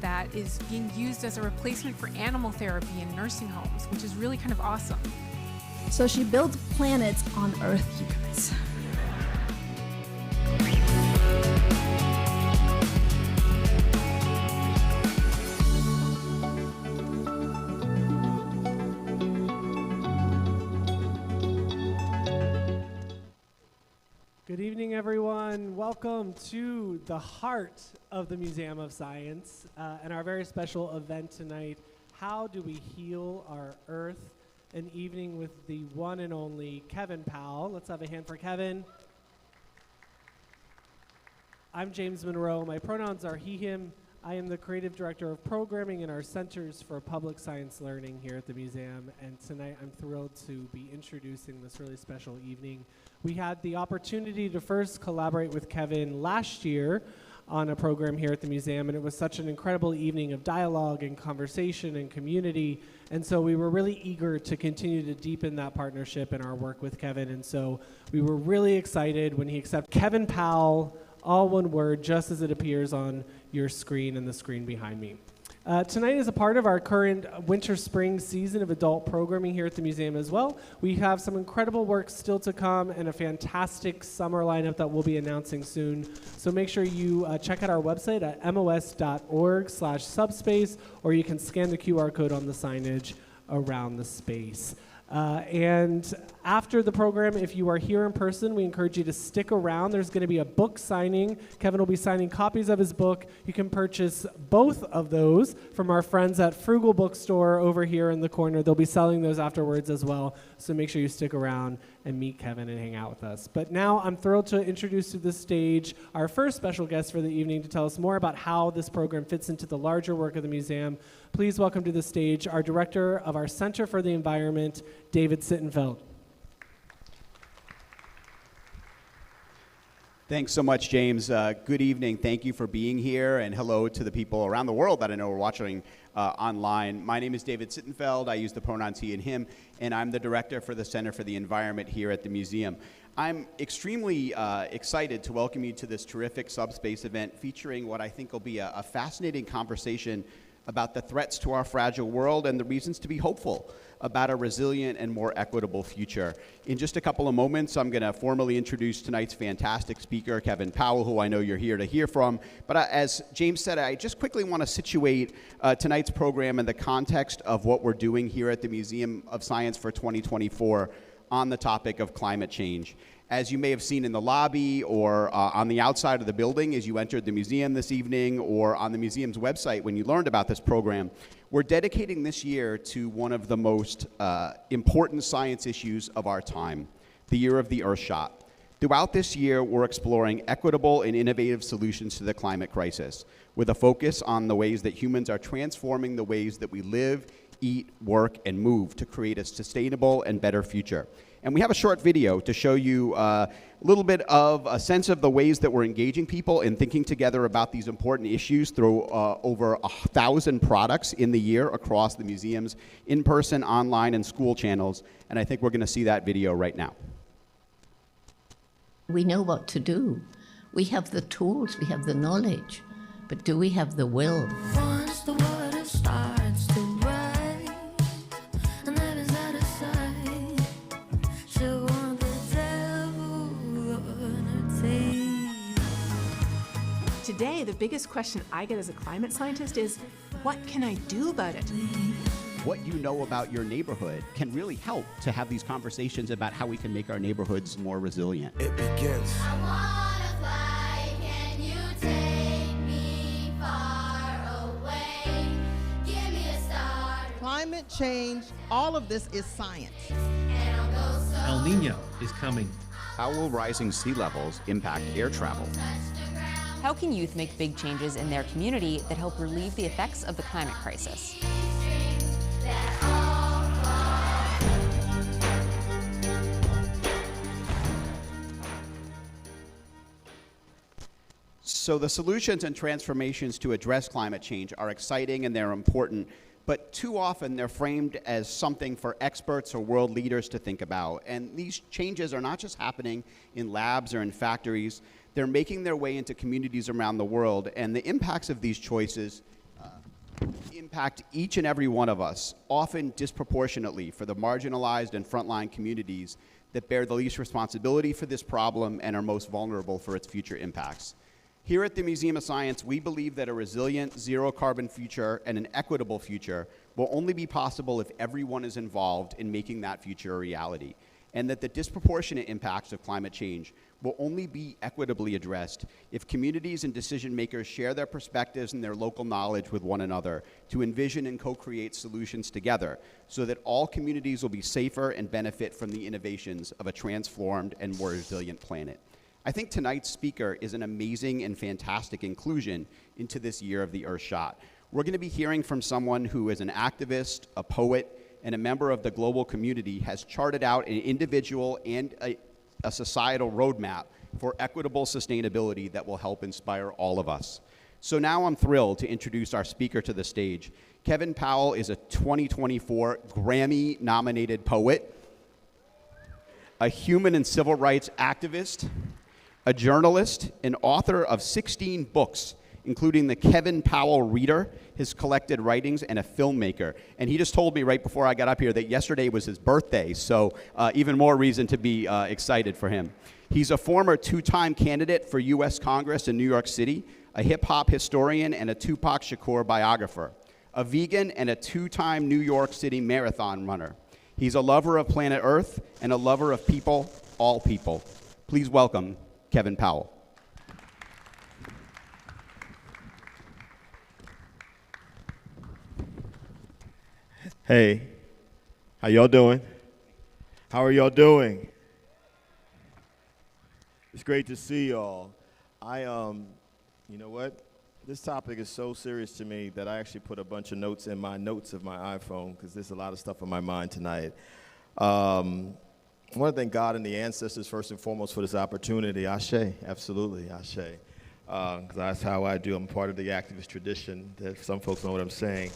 that is being used as a replacement for animal therapy in nursing homes, which is really kind of awesome. So she builds planets on Earth, you guys. Good evening, everyone. Welcome to the heart of the Museum of Science and our very special event tonight, How Do We Heal Our Earth? An evening with the one and only Kevin Powell. Let's have a hand for Kevin. I'm James Monroe. My pronouns are he, him. I am the creative director of programming in our Centers for Public Science Learning here at the museum. And tonight I'm thrilled to be introducing this really special evening. We had the opportunity to first collaborate with Kevin last year on a program here at the museum, and it was such an incredible evening of dialogue and conversation and community. And so we were really eager to continue to deepen that partnership in our work with Kevin. And so we were really excited when he accepted Kevin Powell, all one word, just as it appears on your screen and the screen behind me. Tonight is a part of our current winter-spring season of adult programming here at the museum as well. We have some incredible work still to come and a fantastic summer lineup that we'll be announcing soon. So make sure you check out our website at mos.org/subspace, or you can scan the QR code on the signage around the space. And after the program, if you are here in person, we encourage you to stick around. There's going to be a book signing. Kevin will be signing copies of his book. You can purchase both of those from our friends at Frugal Bookstore over here in the corner. They'll be selling those afterwards as well, so make sure you stick around and meet Kevin and hang out with us. But now I'm thrilled to introduce to the stage our first special guest for the evening to tell us more about how this program fits into the larger work of the museum. Please welcome to the stage our director of our Center for the Environment, David Sittenfeld. Thanks so much, James. Good evening. Thank you for being here, and hello to the people around the world that I know are watching online. My name is David Sittenfeld. I use the pronouns he and him, and I'm the director for the Center for the Environment here at the museum. I'm extremely excited to welcome you to this terrific subspace event featuring what I think will be a fascinating conversation about the threats to our fragile world and the reasons to be hopeful about a resilient and more equitable future. In just a couple of moments, I'm going to formally introduce tonight's fantastic speaker, Kevin Powell, who I know you're here to hear from. But as James said, I just quickly want to situate tonight's program in the context of what we're doing here at the Museum of Science for 2024 on the topic of climate change. As you may have seen in the lobby or on the outside of the building as you entered the museum this evening, or on the museum's website when you learned about this program, we're dedicating this year to one of the most important science issues of our time, the Year of the Earthshot. Throughout this year, we're exploring equitable and innovative solutions to the climate crisis, with a focus on the ways that humans are transforming the ways that we live, eat, work, and move to create a sustainable and better future. And we have a short video to show you a little bit of a sense of the ways that we're engaging people and thinking together about these important issues through over 1,000 products in the year across the museum's in-person, online, and school channels. And I think we're going to see that video right now. We know what to do. We have the tools, we have the knowledge, but do we have the will? Once the water starts to rise, and heaven's out of sight, she'll want the devil on her tail. Today, the biggest question I get as a climate scientist is, what can I do about it? What you know about your neighborhood can really help to have these conversations about how we can make our neighborhoods more resilient. It begins. I wanna fly, can you take me far away? Give me a star. Climate change, all of this is science. And I'll go so El Nino is coming. How will rising sea levels impact air travel? How can youth make big changes in their community that help relieve the effects of the climate crisis? So the solutions and transformations to address climate change are exciting and they're important, but too often they're framed as something for experts or world leaders to think about. And these changes are not just happening in labs or in factories, they're making their way into communities around the world, and the impacts of these choices impact each and every one of us, often disproportionately for the marginalized and frontline communities that bear the least responsibility for this problem and are most vulnerable for its future impacts. Here at the Museum of Science, we believe that a resilient, zero-carbon future and an equitable future will only be possible if everyone is involved in making that future a reality, and that the disproportionate impacts of climate change will only be equitably addressed if communities and decision makers share their perspectives and their local knowledge with one another to envision and co-create solutions together so that all communities will be safer and benefit from the innovations of a transformed and more resilient planet. I think tonight's speaker is an amazing and fantastic inclusion into this year of the Earthshot. We're going to be hearing from someone who is an activist, a poet, and a member of the global community, has charted out an individual and a societal roadmap for equitable sustainability that will help inspire all of us. So now I'm thrilled to introduce our speaker to the stage. Kevin Powell is a 2024 Grammy-nominated poet, a human and civil rights activist, a journalist, and author of 16 books, including the Kevin Powell Reader, his collected writings, and a filmmaker. And he just told me right before I got up here that yesterday was his birthday, so even more reason to be excited for him. He's a former two-time candidate for U.S. Congress in New York City, a hip-hop historian, and a Tupac Shakur biographer, a vegan, and a two-time New York City marathon runner. He's a lover of planet Earth and a lover of people, all people. Please welcome Kevin Powell. Hey, how y'all doing? How are y'all doing? It's great to see y'all. You know what? This topic is so serious to me that I actually put a bunch of notes in my notes of my iPhone because there's a lot of stuff on my mind tonight. I want to thank God and the ancestors first and foremost for this opportunity. Ashe, absolutely, Ashe. Because that's how I do. I'm part of the activist tradition. That some folks know what I'm saying.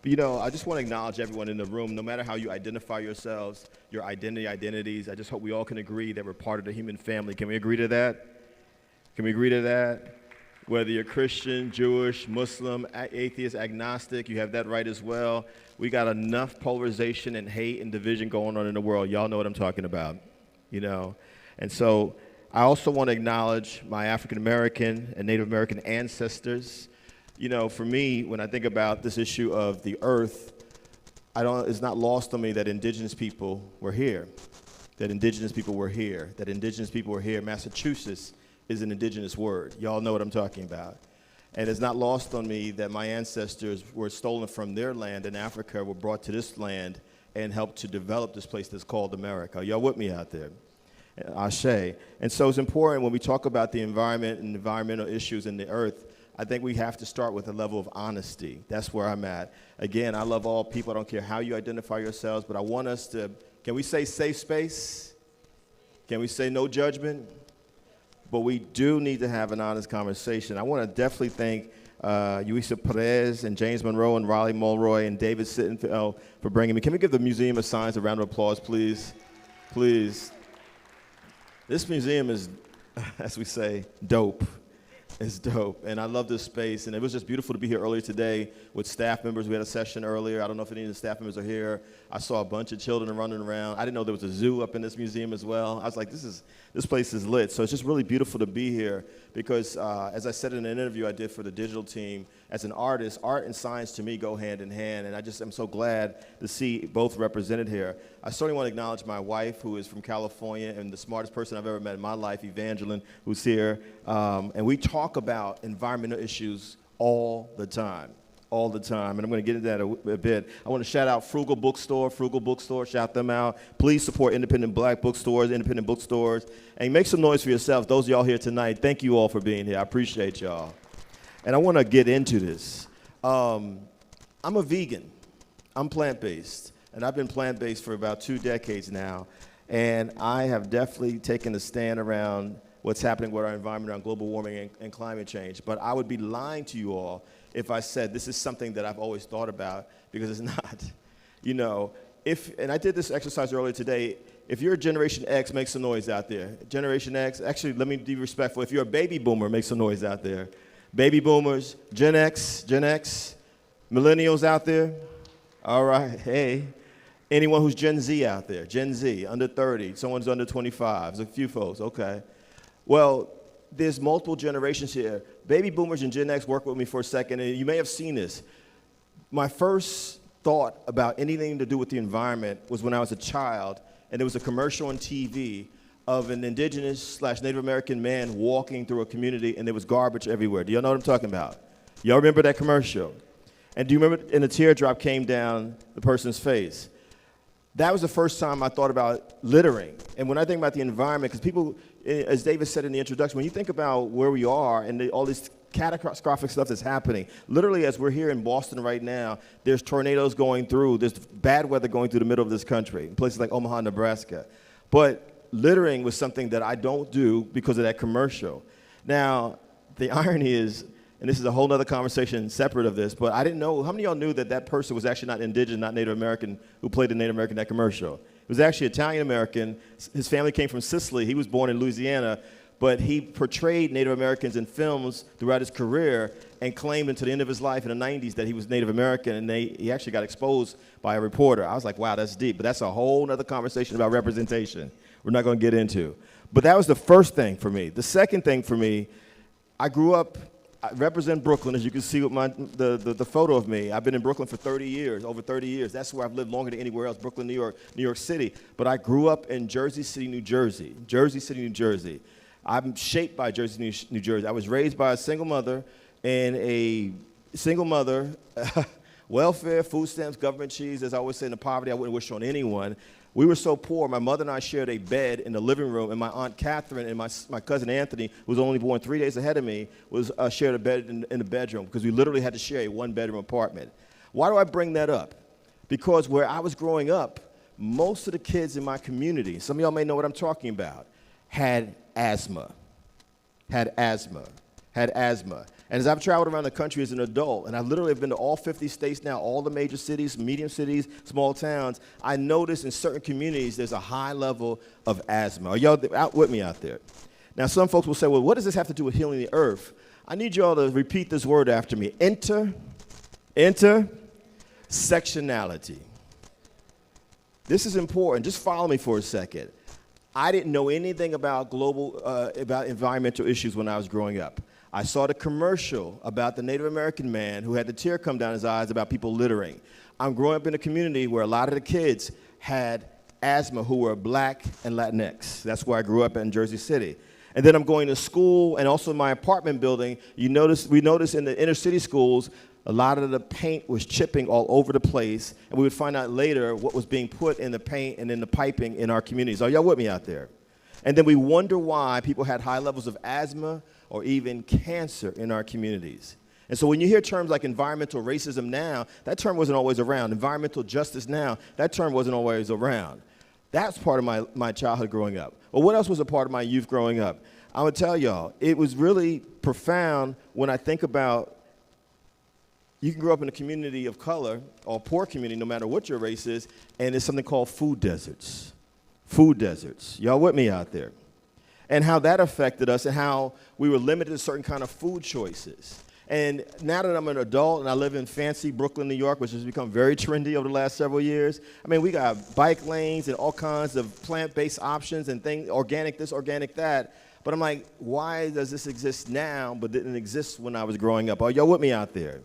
You know, I just want to acknowledge everyone in the room, no matter how you identify yourselves, your identities. I just hope we all can agree that we're part of the human family. Can we agree to that? Can we agree to that? Whether you're Christian, Jewish, Muslim, atheist, agnostic, you have that right as well. We got enough polarization and hate and division going on in the world. Y'all know what I'm talking about, you know. And so I also want to acknowledge my African American and Native American ancestors. You know, for me, when I think about this issue of the earth, it's not lost on me that indigenous people were here, that indigenous people were here, that indigenous people were here. Massachusetts is an indigenous word. Y'all know what I'm talking about. And it's not lost on me that my ancestors were stolen from their land in Africa, were brought to this land and helped to develop this place that's called America. Y'all with me out there? Ashe. And so it's important when we talk about the environment and environmental issues in the earth, I think we have to start with a level of honesty. That's where I'm at. Again, I love all people. I don't care how you identify yourselves, but I want us to, can we say safe space? Can we say no judgment? But we do need to have an honest conversation. I want to definitely thank Yuisa Perez and James Monroe and Raleigh Mulroy and David Sittenfeld for bringing me. Can we give the Museum of Science a round of applause, please? Please. This museum is, as we say, dope. It's dope, and I love this space, and it was just beautiful to be here earlier today with staff members. We had a session earlier. I don't know if any of the staff members are here. I saw a bunch of children running around. I didn't know there was a zoo up in this museum as well. I was like, this place is lit. So it's just really beautiful to be here because, as I said in an interview I did for the digital team, as an artist, art and science to me go hand in hand, and I'm so glad to see both represented here. I certainly want to acknowledge my wife, who is from California, and the smartest person I've ever met in my life, Evangeline, who's here. And we talk about environmental issues all the time, and I'm going to get into that a bit. I want to shout out Frugal Bookstore, shout them out. Please support independent black bookstores, independent bookstores, and make some noise for yourselves. Those of y'all here tonight, thank you all for being here. I appreciate y'all. And I want to get into this. I'm a vegan. I'm plant-based, and I've been plant-based for about 2 decades now, and I have definitely taken a stand around what's happening with our environment around global warming and climate change. But I would be lying to you all if I said this is something that I've always thought about, because it's not. You know, and I did this exercise earlier today. If you're a Generation X, make some noise out there. Generation X, actually, let me be respectful. If you're a baby boomer, make some noise out there. Baby boomers, Gen X, millennials out there? All right, hey. Anyone who's Gen Z out there? Gen Z, under 30, someone's under 25. There's a few folks, okay. Well, there's multiple generations here. Baby boomers and Gen X, work with me for a second, and you may have seen this. My first thought about anything to do with the environment was when I was a child, and there was a commercial on TV of an indigenous/Native American man walking through a community, and there was garbage everywhere. Do y'all know what I'm talking about? Y'all remember that commercial? And do you remember, and a teardrop came down the person's face? That was the first time I thought about littering. And when I think about the environment, because people, as David said in the introduction, when you think about where we are and all this catastrophic stuff that's happening, literally as we're here in Boston right now, there's tornadoes going through, there's bad weather going through the middle of this country, in places like Omaha, Nebraska. But littering was something that I don't do because of that commercial. Now, the irony is, and this is a whole other conversation separate of this, but I didn't know, how many of y'all knew that that person was actually not indigenous, not Native American, who played the Native American in that commercial? It was actually Italian American. His family came from Sicily. He was born in Louisiana, but he portrayed Native Americans in films throughout his career and claimed until the end of his life in the 90s that he was Native American, and he actually got exposed by a reporter. I was like, wow, that's deep, but that's a whole other conversation about representation we're not going to get into. But that was the first thing for me. The second thing for me, I grew up, I represent Brooklyn, as you can see with the photo of me. I've been in Brooklyn for 30 years, over 30 years. That's where I've lived longer than anywhere else, Brooklyn, New York City. But I grew up in Jersey City, New Jersey. Jersey City, New Jersey. I'm shaped by Jersey City, New Jersey. I was raised by a single mother, welfare, food stamps, government cheese. As I always say, in the poverty I wouldn't wish on anyone. We were so poor, my mother and I shared a bed in the living room, and my Aunt Catherine and my cousin Anthony, who was only born 3 days ahead of me, shared a bed in the bedroom, because we literally had to share a one-bedroom apartment. Why do I bring that up? Because where I was growing up, most of the kids in my community, some of y'all may know what I'm talking about, had asthma. And as I've traveled around the country as an adult, and I literally have been to all 50 states now, all the major cities, medium cities, small towns, I notice in certain communities there's a high level of asthma. Are y'all out with me out there? Now, some folks will say, well, what does this have to do with healing the earth? I need y'all to repeat this word after me. Intersectionality. This is important. Just follow me for a second. I didn't know anything about about environmental issues when I was growing up. I saw the commercial about the Native American man who had the tear come down his eyes about people littering. I'm growing up in a community where a lot of the kids had asthma who were Black and Latinx. That's where I grew up in Jersey City. And then I'm going to school, and also in my apartment building, we notice in the inner city schools, a lot of the paint was chipping all over the place, and we would find out later what was being put in the paint and in the piping in our communities. Are y'all with me out there? And then we wonder why people had high levels of asthma or even cancer in our communities. And so when you hear terms like environmental racism now, that term wasn't always around. Environmental justice now, that term wasn't always around. That's part of my childhood growing up. Well, what else was a part of my youth growing up? I would tell y'all, it was really profound when I think about, you can grow up in a community of color, or a poor community, no matter what your race is, and there's something called food deserts. Food deserts. Y'all with me out there? And how that affected us, and how we were limited to certain kind of food choices. And now that I'm an adult and I live in fancy Brooklyn, New York, which has become very trendy over the last several years, I mean, we got bike lanes and all kinds of plant-based options and things, organic this, organic that. But I'm like, why does this exist now but didn't exist when I was growing up? Are y'all with me out there?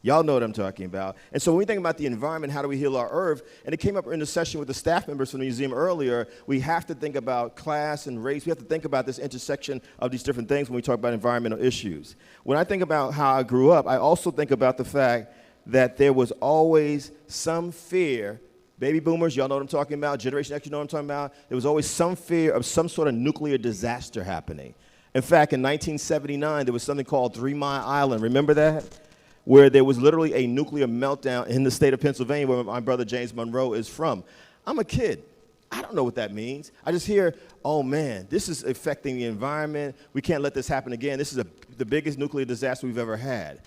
Y'all know what I'm talking about. And so when we think about the environment, how do we heal our earth? And it came up in the session with the staff members from the museum earlier. We have to think about class and race. We have to think about this intersection of these different things when we talk about environmental issues. When I think about how I grew up, I also think about the fact that there was always some fear. Baby boomers, y'all know what I'm talking about. Generation X, you know what I'm talking about. There was always some fear of some sort of nuclear disaster happening. In fact, in 1979, there was something called 3 Mile Island. Remember that? Where there was literally a nuclear meltdown in the state of Pennsylvania, where my brother James Monroe is from. I'm a kid. I don't know what that means. I just hear, oh man, this is affecting the environment. We can't let this happen again. This is the biggest nuclear disaster we've ever had.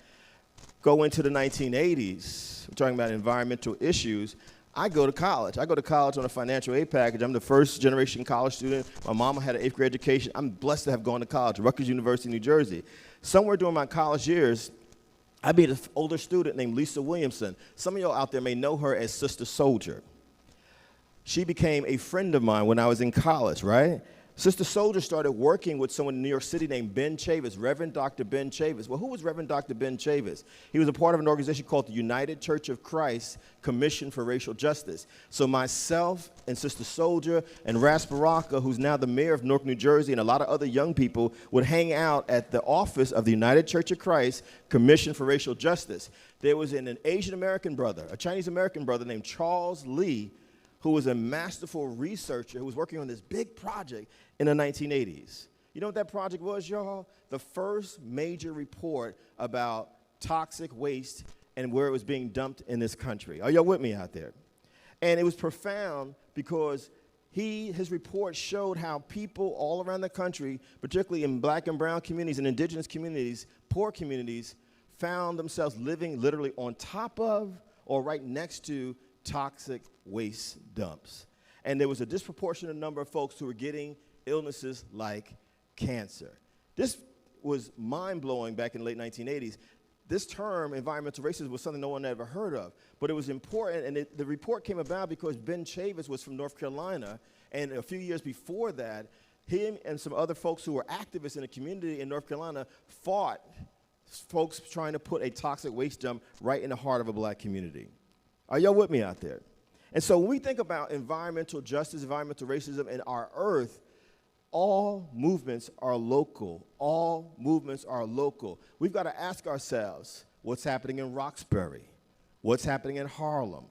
Go into the 1980s, we're talking about environmental issues. I go to college. I go to college on a financial aid package. I'm the first generation college student. My mama had an 8th grade education. I'm blessed to have gone to college, Rutgers University, New Jersey. Somewhere during my college years, I met an older student named Lisa Williamson. Some of y'all out there may know her as Sister Soldier. She became a friend of mine when I was in college, right? Sister Soldier started working with someone in New York City named Ben Chavis, Reverend Dr. Ben Chavis. Well, who was Reverend Dr. Ben Chavis? He was a part of an organization called the United Church of Christ Commission for Racial Justice. So myself and Sister Soldier and Ras Baraka, who's now the mayor of Newark, New Jersey, and a lot of other young people would hang out at the office of the United Church of Christ Commission for Racial Justice. There was an Asian American brother, a Chinese American brother named Charles Lee, who was a masterful researcher who was working on this big project in the 1980s. You know what that project was, y'all? The first major report about toxic waste and where it was being dumped in this country. Are y'all with me out there? And it was profound because his report showed how people all around the country, particularly in black and brown communities and indigenous communities, poor communities, found themselves living literally on top of or right next to toxic waste dumps. And there was a disproportionate number of folks who were getting illnesses like cancer. This was mind-blowing back in the late 1980s. This term, environmental racism, was something no one had ever heard of. But it was important, and the report came about because Ben Chavis was from North Carolina, and a few years before that, him and some other folks who were activists in the community in North Carolina fought folks trying to put a toxic waste dump right in the heart of a black community. Are y'all with me out there? And so when we think about environmental justice, environmental racism in our earth, all movements are local. All movements are local. We've got to ask ourselves, what's happening in Roxbury? What's happening in Harlem?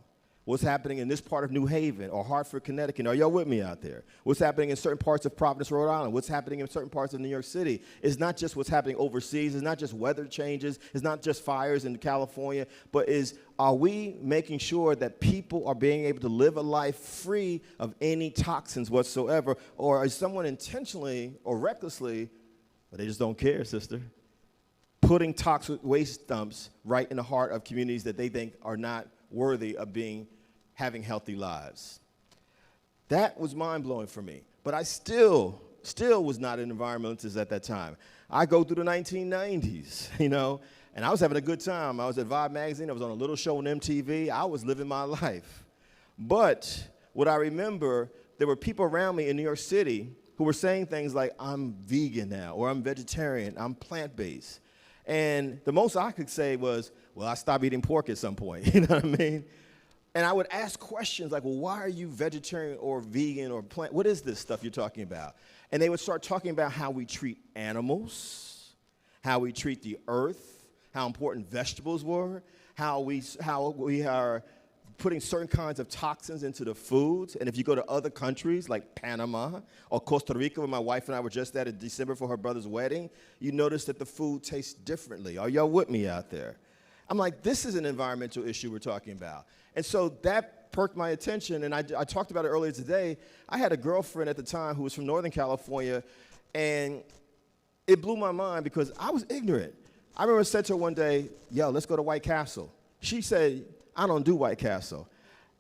What's happening in this part of New Haven or Hartford, Connecticut? Are y'all with me out there? What's happening in certain parts of Providence, Rhode Island? What's happening in certain parts of New York City? It's not just what's happening overseas. It's not just weather changes. It's not just fires in California. But are we making sure that people are being able to live a life free of any toxins whatsoever? Or is someone intentionally or recklessly, but they just don't care, sister, putting toxic waste dumps right in the heart of communities that they think are not worthy of having healthy lives? That was mind-blowing for me. But I still was not an environmentalist at that time. I go through the 1990s, and I was having a good time. I was at Vibe magazine. I was on a little show on MTV. I was living my life. But what I remember, there were people around me in New York City who were saying things like, I'm vegan now, or I'm vegetarian, I'm plant-based. And the most I could say was, well, I stopped eating pork at some point, you know what I mean? And I would ask questions like, well, why are you vegetarian or vegan or plant? What is this stuff you're talking about? And they would start talking about how we treat animals, how we treat the earth, how important vegetables were, how we are putting certain kinds of toxins into the foods. And if you go to other countries like Panama or Costa Rica, where my wife and I were just at in December for her brother's wedding, you notice that the food tastes differently. Are y'all with me out there? I'm like, this is an environmental issue we're talking about. And so that perked my attention, and I talked about it earlier today. I had a girlfriend at the time who was from Northern California, and it blew my mind because I was ignorant. I remember I said to her one day, yo, let's go to White Castle. She said, I don't do White Castle.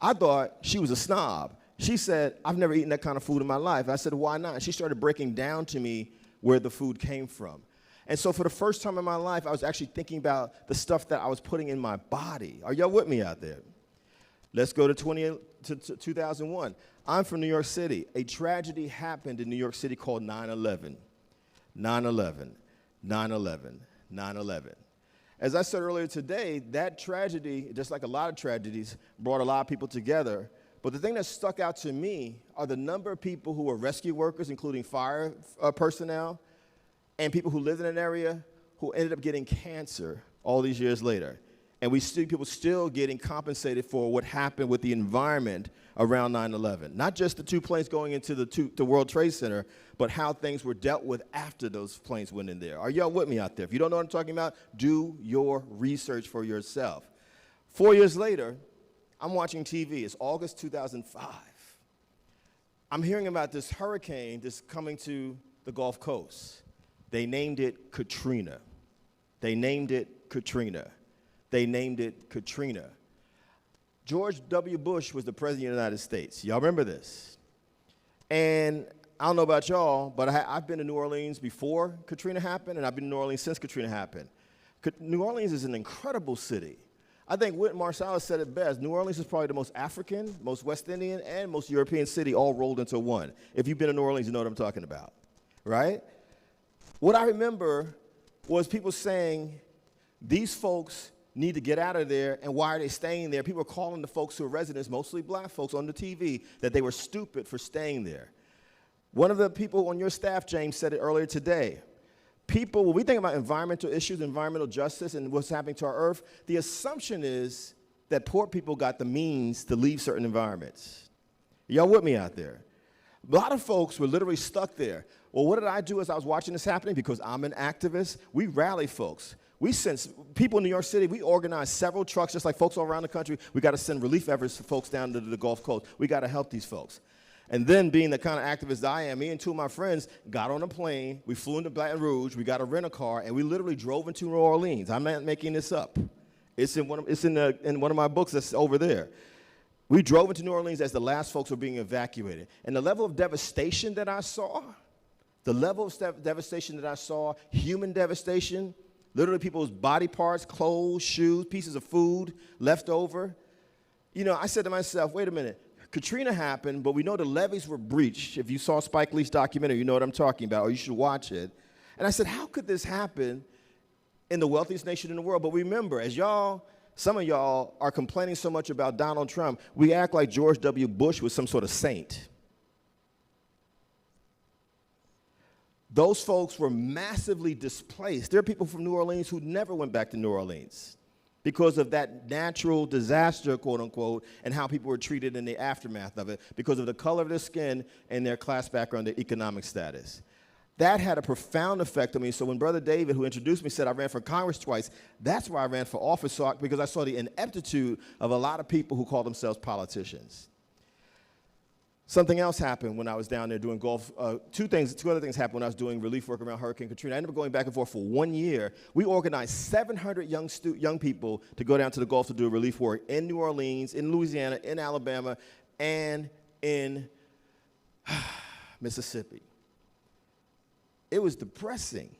I thought she was a snob. She said, I've never eaten that kind of food in my life. I said, why not? And she started breaking down to me where the food came from. And so for the first time in my life, I was actually thinking about the stuff that I was putting in my body. Are y'all with me out there? Let's go to 2001. I'm from New York City. A tragedy happened in New York City called 9/11. 9/11, 9/11, 9/11. As I said earlier today, that tragedy, just like a lot of tragedies, brought a lot of people together. But the thing that stuck out to me are the number of people who were rescue workers, including fire personnel, and people who lived in an area who ended up getting cancer all these years later. And we see people still getting compensated for what happened with the environment around 9/11. Not just the two planes going into the World Trade Center, but how things were dealt with after those planes went in there. Are y'all with me out there? If you don't know what I'm talking about, do your research for yourself. 4 years later, I'm watching TV. It's August 2005. I'm hearing about this hurricane that's coming to the Gulf Coast. They named it Katrina. They named it Katrina. They named it Katrina. George W. Bush was the president of the United States. Y'all remember this? And I don't know about y'all, but I've been to New Orleans before Katrina happened, and I've been to New Orleans since Katrina happened. New Orleans is an incredible city. I think Whit Marsalis said it best. New Orleans is probably the most African, most West Indian, and most European city all rolled into one. If you've been to New Orleans, you know what I'm talking about, right? What I remember was people saying, these folks need to get out of there, and why are they staying there? People were calling the folks who are residents, mostly black folks, on the TV, that they were stupid for staying there. One of the people on your staff, James, said it earlier today. People, when we think about environmental issues, environmental justice, and what's happening to our earth, the assumption is that poor people got the means to leave certain environments. Y'all with me out there? A lot of folks were literally stuck there. Well, what did I do as I was watching this happening? Because I'm an activist, we rally folks. We sent people in New York City, we organized several trucks, just like folks all around the country. We got to send relief efforts for folks down to the Gulf Coast. We got to help these folks. And then, being the kind of activist I am, me and two of my friends got on a plane, we flew into Baton Rouge, we got a rental-car, and we literally drove into New Orleans. I'm not making this up. It's in one of my books that's over there. We drove into New Orleans as the last folks were being evacuated. And the level of devastation that I saw, human devastation, literally people's body parts, clothes, shoes, pieces of food left over. You know, I said to myself, wait a minute. Katrina happened, but we know the levees were breached. If you saw Spike Lee's documentary, you know what I'm talking about, or you should watch it. And I said, how could this happen in the wealthiest nation in the world? But remember, as some of y'all are complaining so much about Donald Trump, we act like George W. Bush was some sort of saint. Those folks were massively displaced. There are people from New Orleans who never went back to New Orleans because of that natural disaster, quote unquote, and how people were treated in the aftermath of it because of the color of their skin and their class background, their economic status. That had a profound effect on me. So when Brother David, who introduced me, said I ran for Congress twice, that's why I ran for office, because I saw the ineptitude of a lot of people who call themselves politicians. Something else happened when I was down there doing Gulf. Two other things happened when I was doing relief work around Hurricane Katrina. I ended up going back and forth for 1 year. We organized 700 young people to go down to the Gulf to do relief work in New Orleans, in Louisiana, in Alabama, and in Mississippi. It was depressing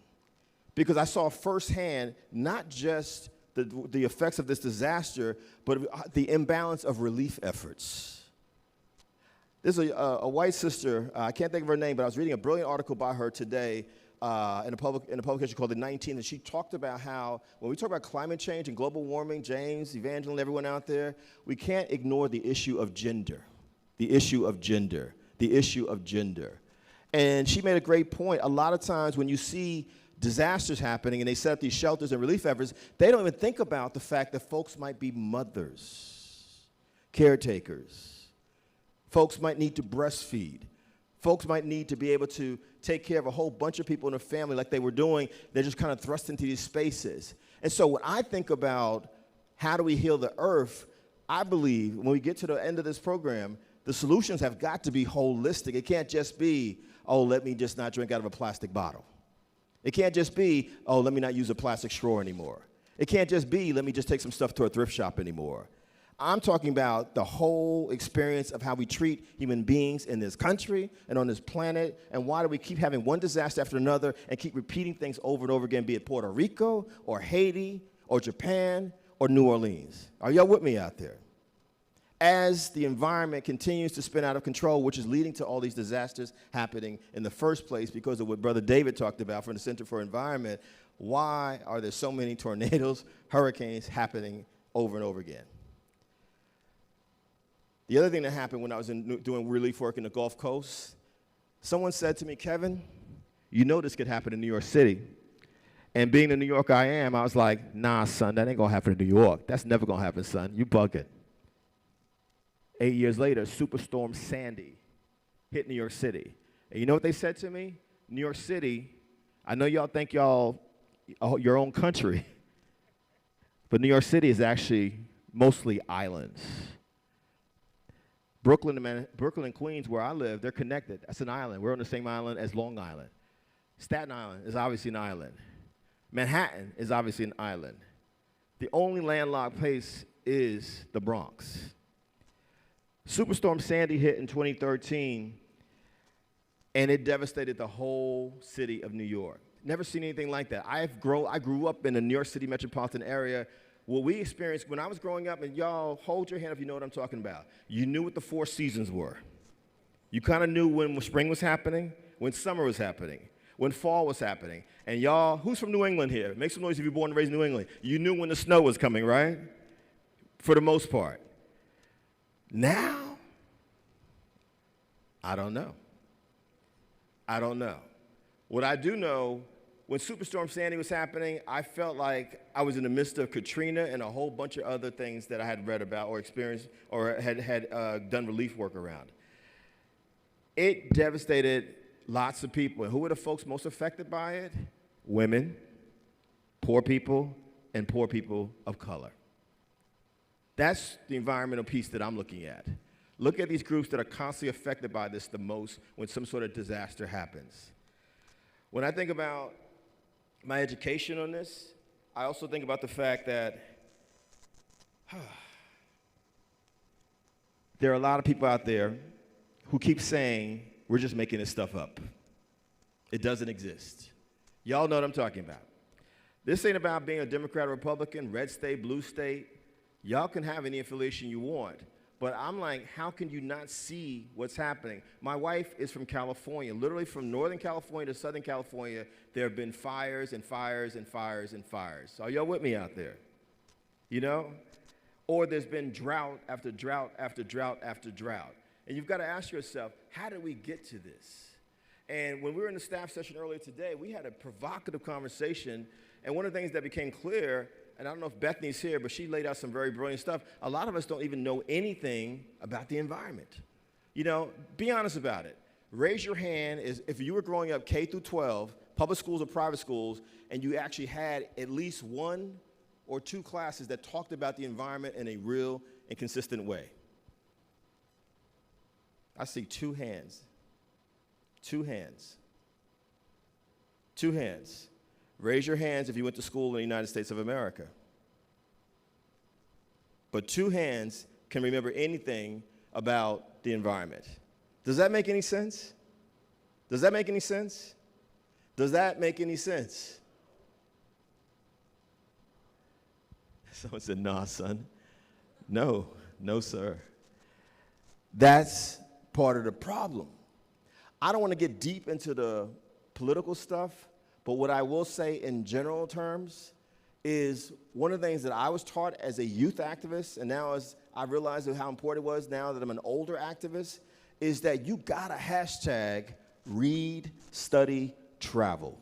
because I saw firsthand not just the effects of this disaster, but the imbalance of relief efforts. There's a white sister, I can't think of her name, but I was reading a brilliant article by her today in a publication called The 19, and she talked about how when we talk about climate change and global warming, James, Evangeline, everyone out there, we can't ignore the issue of gender, the issue of gender, the issue of gender. And she made a great point. A lot of times when you see disasters happening and they set up these shelters and relief efforts, they don't even think about the fact that folks might be mothers, caretakers. Folks might need to breastfeed. Folks might need to be able to take care of a whole bunch of people in a family like they were doing. They're just kind of thrust into these spaces. And so when I think about how do we heal the earth, I believe when we get to the end of this program, the solutions have got to be holistic. It can't just be, oh, let me just not drink out of a plastic bottle. It can't just be, oh, let me not use a plastic straw anymore. It can't just be, let me just take some stuff to a thrift shop anymore. I'm talking about the whole experience of how we treat human beings in this country and on this planet, and why do we keep having one disaster after another and keep repeating things over and over again, be it Puerto Rico or Haiti or Japan or New Orleans. Are y'all with me out there? As the environment continues to spin out of control, which is leading to all these disasters happening in the first place because of what Brother David talked about from the Center for Environment, why are there so many tornadoes, hurricanes happening over and over again? The other thing that happened when I was doing relief work in the Gulf Coast, someone said to me, Kevin, you know this could happen in New York City. And being the New Yorker I am, I was like, nah, son, that ain't gonna happen in New York. That's never gonna happen, son. You bugging. 8 years later, Superstorm Sandy hit New York City. And you know what they said to me? New York City, I know y'all think y'all your own country, but New York City is actually mostly islands. Brooklyn and Queens, where I live, they're connected. That's an island. We're on the same island as Long Island. Staten Island is obviously an island. Manhattan is obviously an island. The only landlocked place is the Bronx. Superstorm Sandy hit in 2013, and it devastated the whole city of New York. Never seen anything like that. I grew up in the New York City metropolitan area. What we experienced when I was growing up, and y'all hold your hand if you know what I'm talking about. You knew what the 4 seasons were. You kind of knew when spring was happening, when summer was happening, when fall was happening. And y'all, who's from New England here? Make some noise if you're born and raised in New England. You knew when the snow was coming, right? For the most part. Now, I don't know. I don't know. What I do know, when Superstorm Sandy was happening, I felt like I was in the midst of Katrina and a whole bunch of other things that I had read about or experienced or had done relief work around. It devastated lots of people. And who were the folks most affected by it? Women, poor people, and poor people of color. That's the environmental piece that I'm looking at. Look at these groups that are constantly affected by this the most when some sort of disaster happens. When I think about my education on this, I also think about the fact that there are a lot of people out there who keep saying, we're just making this stuff up. It doesn't exist. Y'all know what I'm talking about. This ain't about being a Democrat or Republican, red state, blue state. Y'all can have any affiliation you want. But I'm like, how can you not see what's happening? My wife is from California. Literally from Northern California to Southern California, there have been fires and fires and fires and fires. Are y'all with me out there? You know? Or there's been drought after drought after drought after drought. And you've got to ask yourself, how did we get to this? And when we were in the staff session earlier today, we had a provocative conversation. And one of the things that became clear, and I don't know if Bethany's here, but she laid out some very brilliant stuff. A lot of us don't even know anything about the environment. You know, be honest about it. Raise your hand if you were growing up K through 12, public schools or private schools, and you actually had at least 1 or 2 classes that talked about the environment in a real and consistent way. I see 2 hands. 2 hands. 2 hands. Raise your hands if you went to school in the United States of America. But 2 hands can remember anything about the environment. Does that make any sense? Does that make any sense? Does that make any sense? Someone said, nah, son. No, sir. That's part of the problem. I don't want to get deep into the political stuff, but what I will say in general terms is one of the things that I was taught as a youth activist, and now as I realize how important it was now that I'm an older activist, is that you gotta hashtag read, study, travel.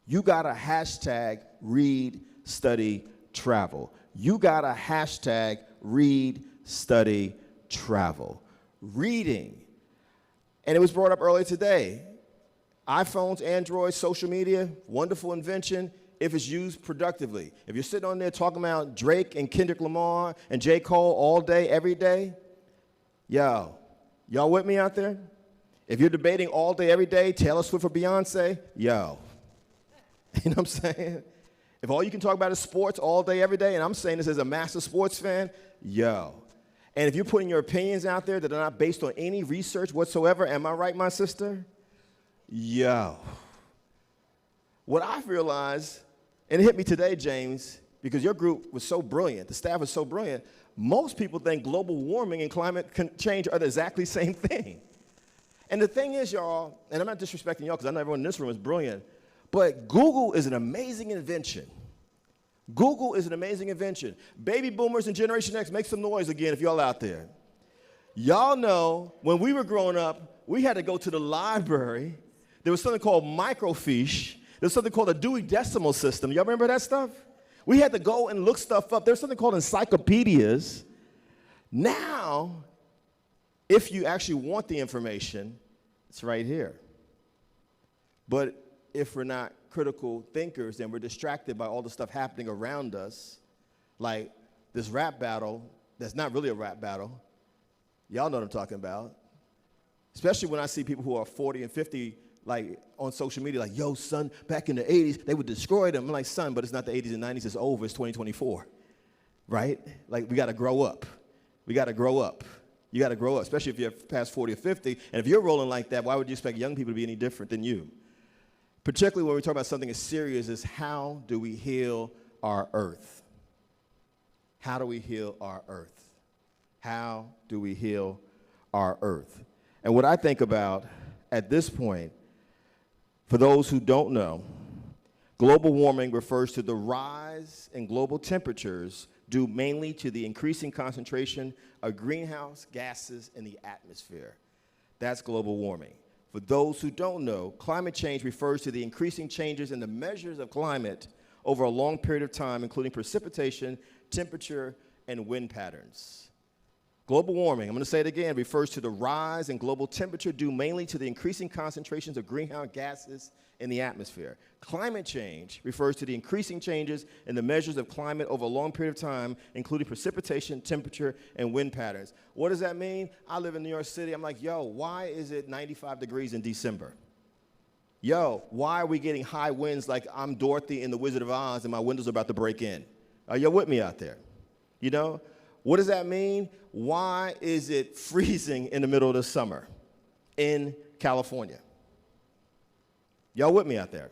You gotta hashtag read, study, travel. You gotta hashtag read, study, travel. Reading. And it was brought up earlier today. iPhones, Androids, social media, wonderful invention if it's used productively. If you're sitting on there talking about Drake and Kendrick Lamar and J. Cole all day, every day, y'all with me out there? If you're debating all day, every day, Taylor Swift or Beyonce, yo. You know what I'm saying? If all you can talk about is sports all day, every day, and I'm saying this as a massive sports fan, yo. And if you're putting your opinions out there that are not based on any research whatsoever, am I right, my sister? Yo. What I've realized, and it hit me today, James, because your group was so brilliant, the staff was so brilliant, most people think global warming and climate change are the exactly same thing. And the thing is, y'all, and I'm not disrespecting y'all because I know everyone in this room is brilliant, but Google is an amazing invention. Google is an amazing invention. Baby boomers and Generation X, make some noise again if y'all out there. Y'all know when we were growing up, we had to go to the library. There was something called microfiche. There was something called a Dewey Decimal System. Y'all remember that stuff? We had to go and look stuff up. There's something called encyclopedias. Now, if you actually want the information, it's right here. But if we're not critical thinkers and we're distracted by all the stuff happening around us, like this rap battle that's not really a rap battle, y'all know what I'm talking about. Especially when I see people who are 40 and 50 like on social media, like, yo, son, back in the 80s, they would destroy them. I'm like, son, but it's not the 80s and 90s, it's over, it's 2024, right? Like, we gotta grow up. We gotta grow up. You got to grow up, especially if you're past 40 or 50. And if you're rolling like that, why would you expect young people to be any different than you? Particularly when we talk about something as serious as how do we heal our earth? How do we heal our earth? How do we heal our earth? And what I think about at this point, for those who don't know, global warming refers to the rise in global temperatures due mainly to the increasing concentration of greenhouse gases in the atmosphere. That's global warming. For those who don't know, climate change refers to the increasing changes in the measures of climate over a long period of time, including precipitation, temperature, and wind patterns. Global warming, I'm going to say it again, refers to the rise in global temperature due mainly to the increasing concentrations of greenhouse gases in the atmosphere. Climate change refers to the increasing changes in the measures of climate over a long period of time, including precipitation, temperature, and wind patterns. What does that mean? I live in New York City. I'm like, yo, why is it 95 degrees in December? Yo, why are we getting high winds like I'm Dorothy in The Wizard of Oz and my windows are about to break in? Are you with me out there? You know? What does that mean? Why is it freezing in the middle of the summer in California? Y'all with me out there?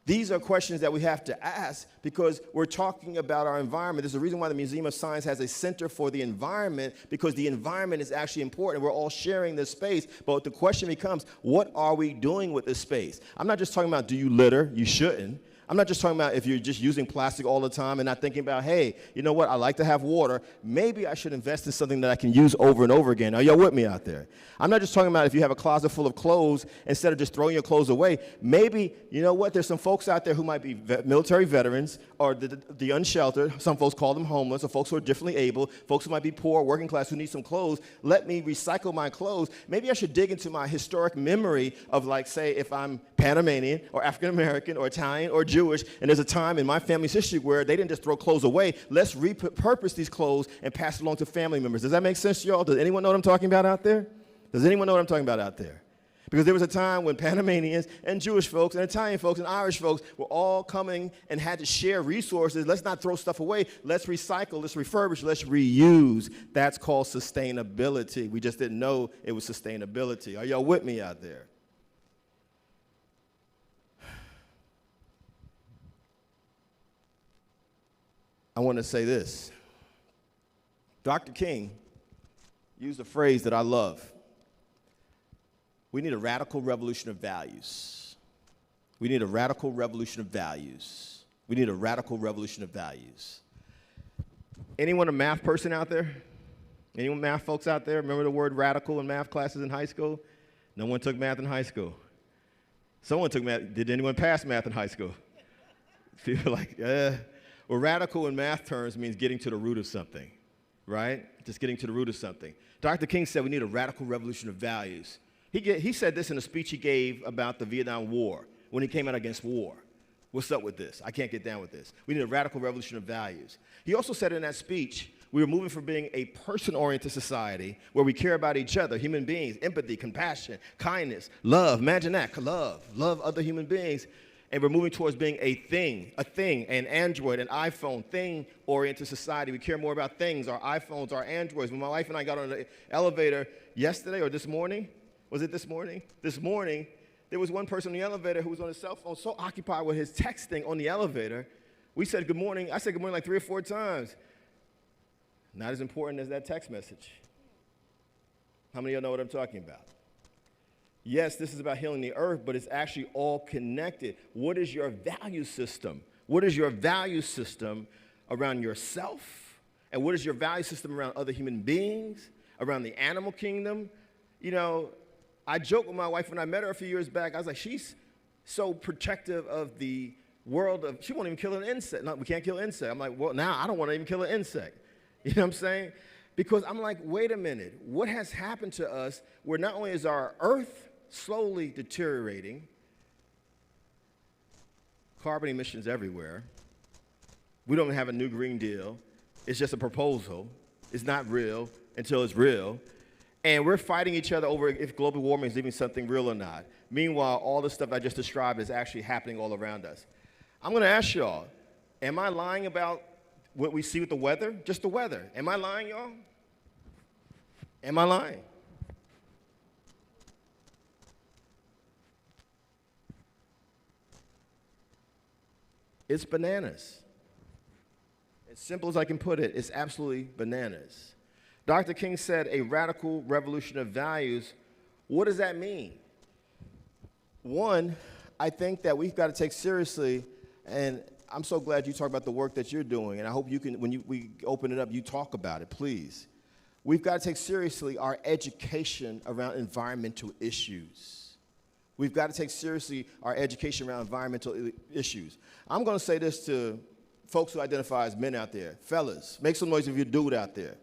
These are questions that we have to ask because we're talking about our environment. There's a reason why the Museum of Science has a center for the environment, because the environment is actually important. We're all sharing this space, but the question becomes, what are we doing with this space? I'm not just talking about, do you litter? You shouldn't. I'm not just talking about if you're just using plastic all the time and not thinking about, hey, you know what, I like to have water. Maybe I should invest in something that I can use over and over again. Are y'all with me out there? I'm not just talking about if you have a closet full of clothes, instead of just throwing your clothes away. Maybe, you know what, there's some folks out there who might be military veterans or the unsheltered. Some folks call them homeless, or folks who are differently able, folks who might be poor, working class, who need some clothes. Let me recycle my clothes. Maybe I should dig into my historic memory of, like, say, if I'm Panamanian or African American or Italian or Jewish, and there's a time in my family's history where they didn't just throw clothes away. Let's repurpose these clothes and pass it along to family members. Does that make sense to y'all? Does anyone know what I'm talking about out there? Does anyone know what I'm talking about out there? Because there was a time when Panamanians and Jewish folks and Italian folks and Irish folks were all coming and had to share resources. Let's not throw stuff away. Let's recycle, let's refurbish, let's reuse. That's called sustainability. We just didn't know it was sustainability. Are y'all with me out there? I want to say this. Dr. King used a phrase that I love. We need a radical revolution of values. We need a radical revolution of values. We need a radical revolution of values. Anyone a math person out there? Anyone math folks out there? Remember the word radical in math classes in high school? No one took math in high school. Someone took math. Did anyone pass math in high school? People like, Well, radical in math terms means getting to the root of something, right? Just getting to the root of something. Dr. King said we need a radical revolution of values. He said this in a speech he gave about the Vietnam War, when he came out against war. What's up with this? I can't get down with this. We need a radical revolution of values. He also said in that speech, we are moving from being a person-oriented society where we care about each other, human beings, empathy, compassion, kindness, love. Imagine that, love other human beings. And we're moving towards being a thing, an Android, an iPhone, thing-oriented society. We care more about things, our iPhones, our Androids. When my wife and I got on the elevator yesterday or this morning, was it this morning? This morning, there was one person on the elevator who was on his cell phone so occupied with his texting on the elevator. We said good morning. I said good morning like 3 or 4 times. Not as important as that text message. How many of y'all know what I'm talking about? Yes, this is about healing the earth, but it's actually all connected. What is your value system? What is your value system around yourself? And what is your value system around other human beings, around the animal kingdom? You know, I joked with my wife when I met her a few years back. I was like, she's so protective of the world of, she won't even kill an insect. No, we can't kill an insect. I'm like, well, now I don't want to even kill an insect. You know what I'm saying? Because I'm like, wait a minute. What has happened to us where not only is our earth slowly deteriorating, carbon emissions everywhere. We don't have a new Green Deal. It's just a proposal. It's not real until it's real. And we're fighting each other over if global warming is even something real or not. Meanwhile, all the stuff I just described is actually happening all around us. I'm going to ask y'all, am I lying about what we see with the weather? Just the weather. Am I lying, y'all? Am I lying? It's bananas. As simple as I can put it, it's absolutely bananas. Dr. King said, a radical revolution of values. What does that mean? One, I think that we've got to take seriously, and I'm so glad you talk about the work that you're doing, and I hope you can, when we open it up, you talk about it, please. We've got to take seriously our education around environmental issues. We've got to take seriously our education around environmental issues. I'm going to say this to folks who identify as men out there. Fellas, make some noise if you're a dude out there.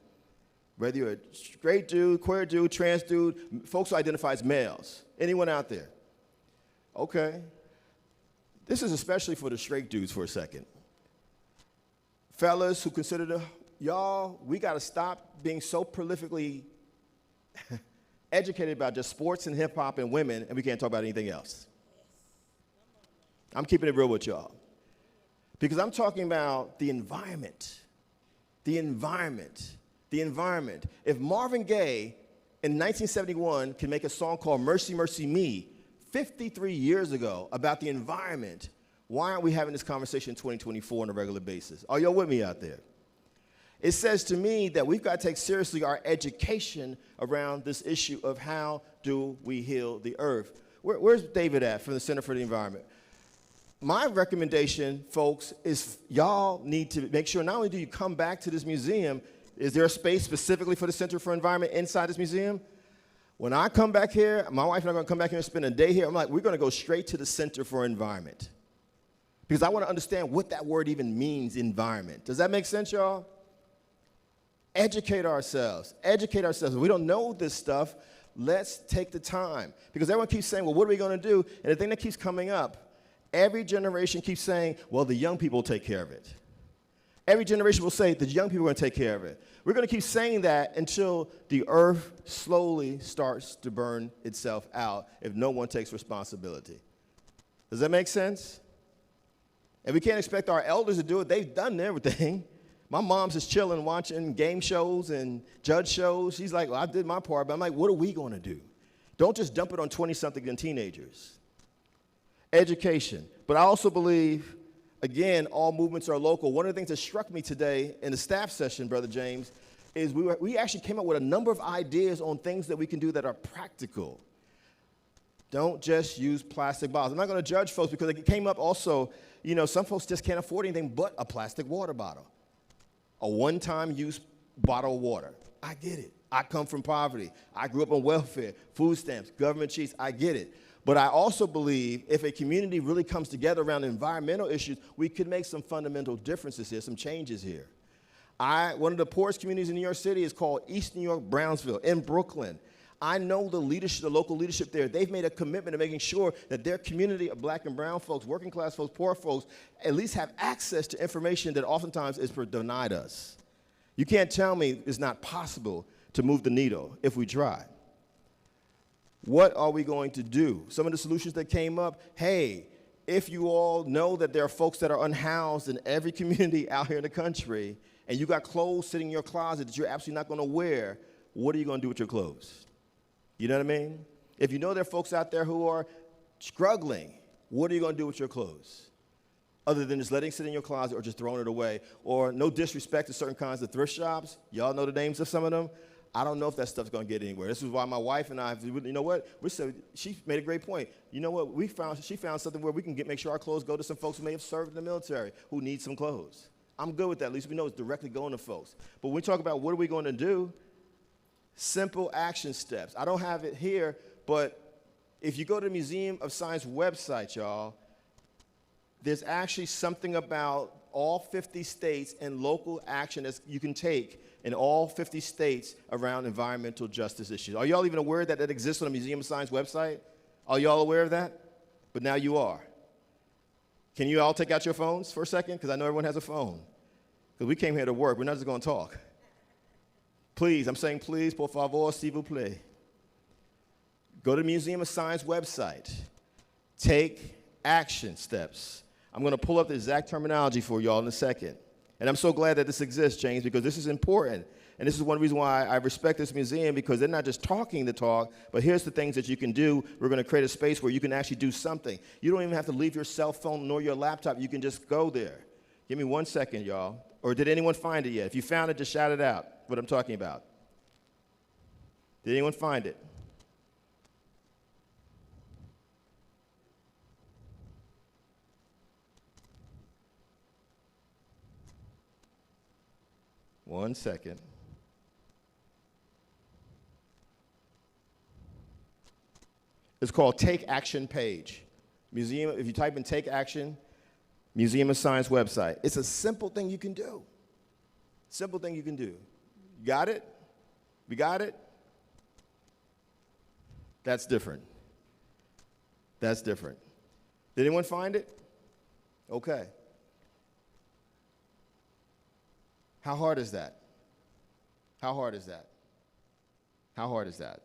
Whether you're a straight dude, queer dude, trans dude, folks who identify as males. Anyone out there? Okay. This is especially for the straight dudes for a second. Fellas who consider y'all, we got to stop being so prolifically educated about just sports and hip-hop and women, and we can't talk about anything else. I'm keeping it real with y'all. Because I'm talking about the environment. The environment. The environment. If Marvin Gaye in 1971 can make a song called Mercy, Mercy Me 53 years ago about the environment, why aren't we having this conversation in 2024 on a regular basis? Are y'all with me out there? It says to me that we've got to take seriously our education around this issue of how do we heal the earth. Where's David at from the Center for the Environment? My recommendation, folks, is y'all need to make sure not only do you come back to this museum, is there a space specifically for the Center for Environment inside this museum? When I come back here, my wife and I are going to come back here and spend a day here. I'm like, we're going to go straight to the Center for Environment. Because I want to understand what that word even means, environment. Does that make sense, y'all? Educate ourselves. Educate ourselves. If we don't know this stuff, let's take the time. Because everyone keeps saying, well, what are we going to do? And the thing that keeps coming up, every generation keeps saying, well, the young people will take care of it. Every generation will say, the young people are going to take care of it. We're going to keep saying that until the earth slowly starts to burn itself out if no one takes responsibility. Does that make sense? And we can't expect our elders to do it. They've done everything. My mom's just chilling, watching game shows and judge shows. She's like, well, I did my part, but I'm like, what are we going to do? Don't just dump it on 20-something and teenagers. Education. But I also believe, again, all movements are local. One of the things that struck me today in the staff session, Brother James, is we actually came up with a number of ideas on things that we can do that are practical. Don't just use plastic bottles. I'm not going to judge folks because it came up also, some folks just can't afford anything but a plastic water bottle. A one-time use bottle of water. I get it. I come from poverty. I grew up on welfare, food stamps, government cheese. I get it. But I also believe if a community really comes together around environmental issues, we could make some fundamental differences here, some changes here. One of the poorest communities in New York City is called East New York, Brownsville, in Brooklyn. I know the leadership, the local leadership there, they've made a commitment to making sure that their community of black and brown folks, working class folks, poor folks, at least have access to information that oftentimes is denied us. You can't tell me it's not possible to move the needle if we try. What are we going to do? Some of the solutions that came up, hey, if you all know that there are folks that are unhoused in every community out here in the country, and you got clothes sitting in your closet that you're absolutely not going to wear, what are you going to do with your clothes? You know what I mean? If you know there are folks out there who are struggling, what are you going to do with your clothes? Other than just letting it sit in your closet or just throwing it away. Or no disrespect to certain kinds of thrift shops. Y'all know the names of some of them. I don't know if that stuff's going to get anywhere. This is why my wife and I, you know what? She made a great point. You know what? She found something where we can make sure our clothes go to some folks who may have served in the military who need some clothes. I'm good with that. At least we know it's directly going to folks. But when we talk about what are we going to do, simple action steps. I don't have it here, but if you go to the Museum of Science website, y'all, there's actually something about all 50 states and local action that you can take in all 50 states around environmental justice issues. Are y'all even aware that exists on the Museum of Science website? Are y'all aware of that? But now you are. Can you all take out your phones for a second? Because I know everyone has a phone. Because we came here to work. We're not just going to talk. Please, I'm saying please, por favor, s'il vous plaît. Go to the Museum of Science website. Take action steps. I'm going to pull up the exact terminology for y'all in a second. And I'm so glad that this exists, James, because this is important. And this is one reason why I respect this museum, because they're not just talking the talk, but here's the things that you can do. We're going to create a space where you can actually do something. You don't even have to leave your cell phone nor your laptop. You can just go there. Give me 1 second, y'all. Or did anyone find it yet? If you found it, just shout it out, what I'm talking about. Did anyone find it? One second. It's called Take Action Page. Museum, if you type in Take Action, Museum of Science website. It's a simple thing you can do. Simple thing you can do. You got it? We got it? That's different. That's different. Did anyone find it? Okay. How hard is that? How hard is that? How hard is that?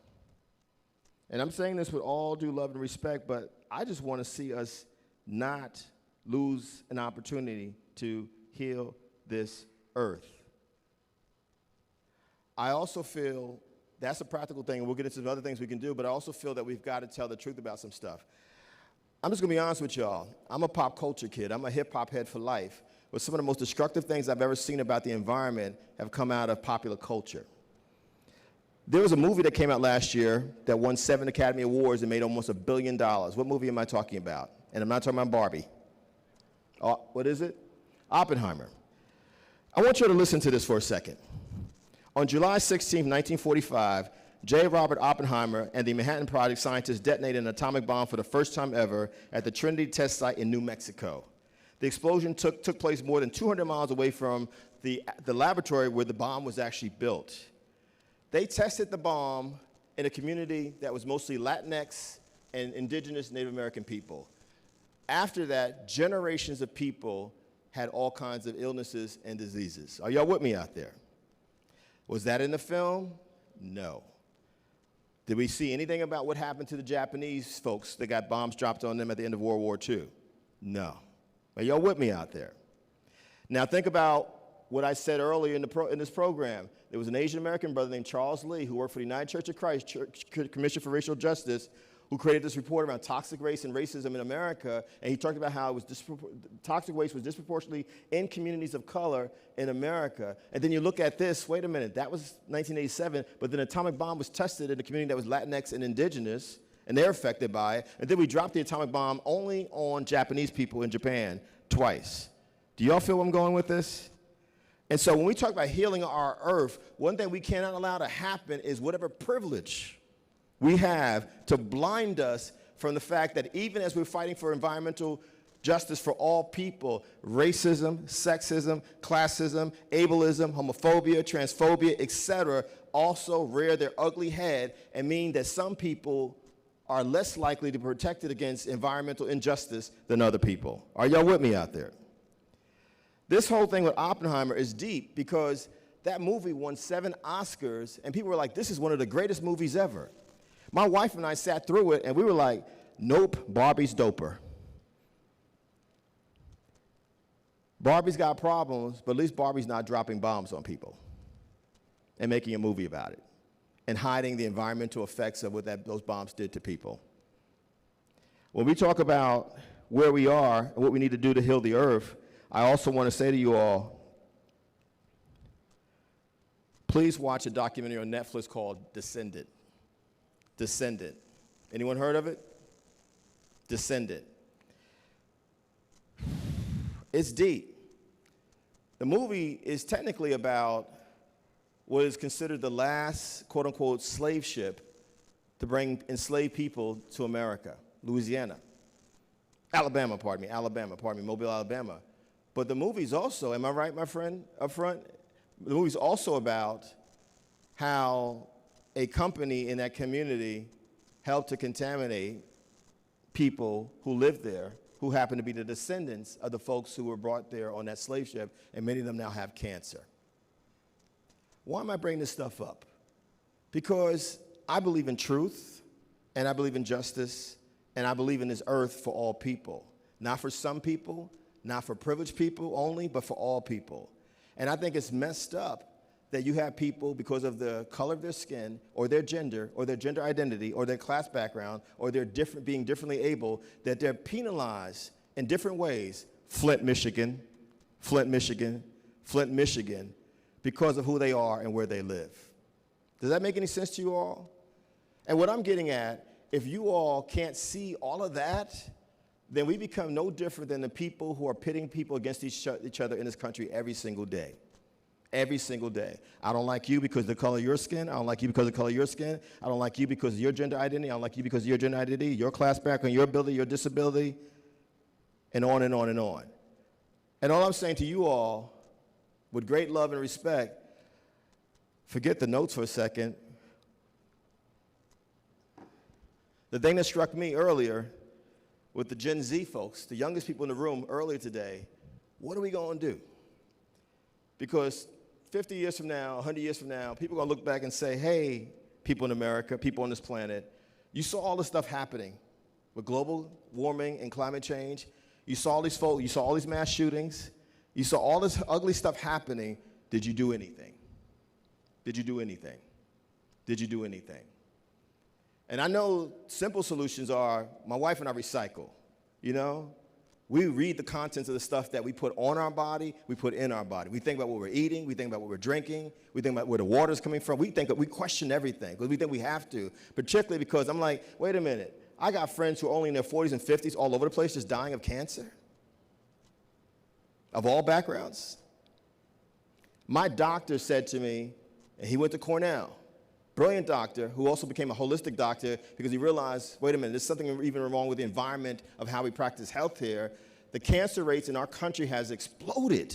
And I'm saying this with all due love and respect, but I just want to see us not lose an opportunity to heal this earth. I also feel that's a practical thing, and we'll get into other things we can do, but I also feel that we've got to tell the truth about some stuff. I'm just going to be honest with y'all. I'm a pop culture kid. I'm a hip-hop head for life. But some of the most destructive things I've ever seen about the environment have come out of popular culture. There was a movie that came out last year that won 7 Academy Awards and made almost $1 billion. What movie am I talking about? And I'm not talking about Barbie. What is it? Oppenheimer. I want you to listen to this for a second. On July 16, 1945, J. Robert Oppenheimer and the Manhattan Project scientists detonated an atomic bomb for the first time ever at the Trinity test site in New Mexico. The explosion took place more than 200 miles away from the laboratory where the bomb was actually built. They tested the bomb in a community that was mostly Latinx and indigenous Native American people. After that, generations of people had all kinds of illnesses and diseases. Are y'all with me out there? Was that in the film? No. Did we see anything about what happened to the Japanese folks that got bombs dropped on them at the end of World War II? No. Are y'all with me out there? Now think about what I said earlier in this program. There was an Asian American brother named Charles Lee who worked for the United Church of Christ Commission for Racial Justice, who created this report around toxic race and racism in America, and he talked about how it was toxic waste was disproportionately in communities of color in America. And then you look at this, wait a minute, that was 1987, but then an atomic bomb was tested in a community that was Latinx and indigenous, and they're affected by it, and then we dropped the atomic bomb only on Japanese people in Japan twice. Do y'all feel where I'm going with this? And so when we talk about healing our earth, one thing we cannot allow to happen is whatever privilege we have to blind us from the fact that even as we're fighting for environmental justice for all people, racism, sexism, classism, ableism, homophobia, transphobia, etc., also rear their ugly head and mean that some people are less likely to be protected against environmental injustice than other people. Are y'all with me out there? This whole thing with Oppenheimer is deep because that movie won 7 Oscars, and people were like, this is one of the greatest movies ever. My wife and I sat through it, and we were like, nope, Barbie's doper. Barbie's got problems, but at least Barbie's not dropping bombs on people and making a movie about it and hiding the environmental effects of what those bombs did to people. When we talk about where we are and what we need to do to heal the earth, I also want to say to you all, please watch a documentary on Netflix called Descendant. Descendant. Anyone heard of it? Descendant. It's deep. The movie is technically about what is considered the last, quote-unquote, slave ship to bring enslaved people to America, Mobile, Alabama. But the movie's also, am I right, my friend, up front? The movie's also about how a company in that community helped to contaminate people who lived there, who happen to be the descendants of the folks who were brought there on that slave ship, and many of them now have cancer. Why am I bringing this stuff up? Because I believe in truth, and I believe in justice, and I believe in this earth for all people. Not for some people, not for privileged people only, but for all people. And I think it's messed up that you have people, because of the color of their skin or their gender identity or their class background or their being differently able, that they're penalized in different ways. Flint, Michigan, Flint, Michigan, Flint, Michigan, because of who they are and where they live. Does that make any sense to you all? And what I'm getting at, if you all can't see all of that, then we become no different than the people who are pitting people against each other in this country every single day. Every single day. I don't like you because of the color of your skin. I don't like you because of the color of your skin. I don't like you because of your gender identity. I don't like you because of your gender identity, your class background, your ability, your disability, and on and on and on. And all I'm saying to you all, with great love and respect, forget the notes for a second. The thing that struck me earlier with the Gen Z folks, the youngest people in the room earlier today, what are we going to do? Because 50 years from now, 100 years from now, people are going to look back and say, hey, people in America, people on this planet, you saw all this stuff happening with global warming and climate change. You saw all these folks, you saw all these mass shootings. You saw all this ugly stuff happening. Did you do anything? Did you do anything? Did you do anything? And I know simple solutions are, my wife and I recycle, you know? We read the contents of the stuff that we put on our body, we put in our body. We think about what we're eating, we think about what we're drinking, we think about where the water's coming from. We question everything because we think we have to, particularly because I'm like, wait a minute, I got friends who are only in their 40s and 50s all over the place just dying of cancer, of all backgrounds. My doctor said to me, and he went to Cornell, brilliant doctor who also became a holistic doctor because he realized, wait a minute, there's something even wrong with the environment of how we practice health here. The cancer rates in our country has exploded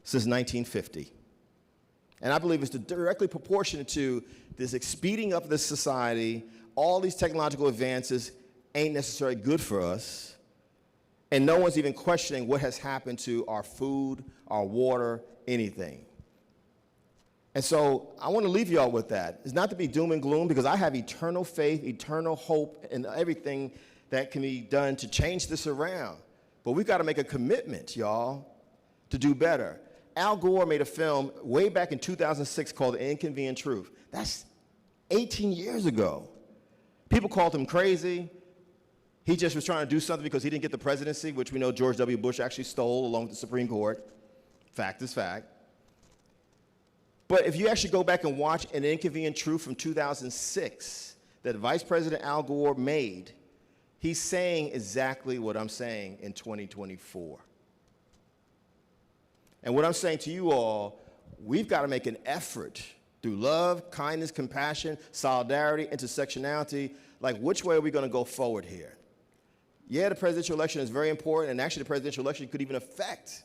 since 1950. And I believe it's directly proportionate to this speeding up of this society. All these technological advances ain't necessarily good for us. And no one's even questioning what has happened to our food, our water, anything. And so I want to leave y'all with that. It's not to be doom and gloom because I have eternal faith, eternal hope in everything that can be done to change this around. But we've got to make a commitment, y'all, to do better. Al Gore made a film way back in 2006 called The Inconvenient Truth. That's 18 years ago. People called him crazy. He just was trying to do something because he didn't get the presidency, which we know George W. Bush actually stole along with the Supreme Court. Fact is fact. But if you actually go back and watch An Inconvenient Truth from 2006 that Vice President Al Gore made, he's saying exactly what I'm saying in 2024. And what I'm saying to you all, we've got to make an effort through love, kindness, compassion, solidarity, intersectionality, like which way are we going to go forward here? Yeah, the presidential election is very important, and actually the presidential election could even affect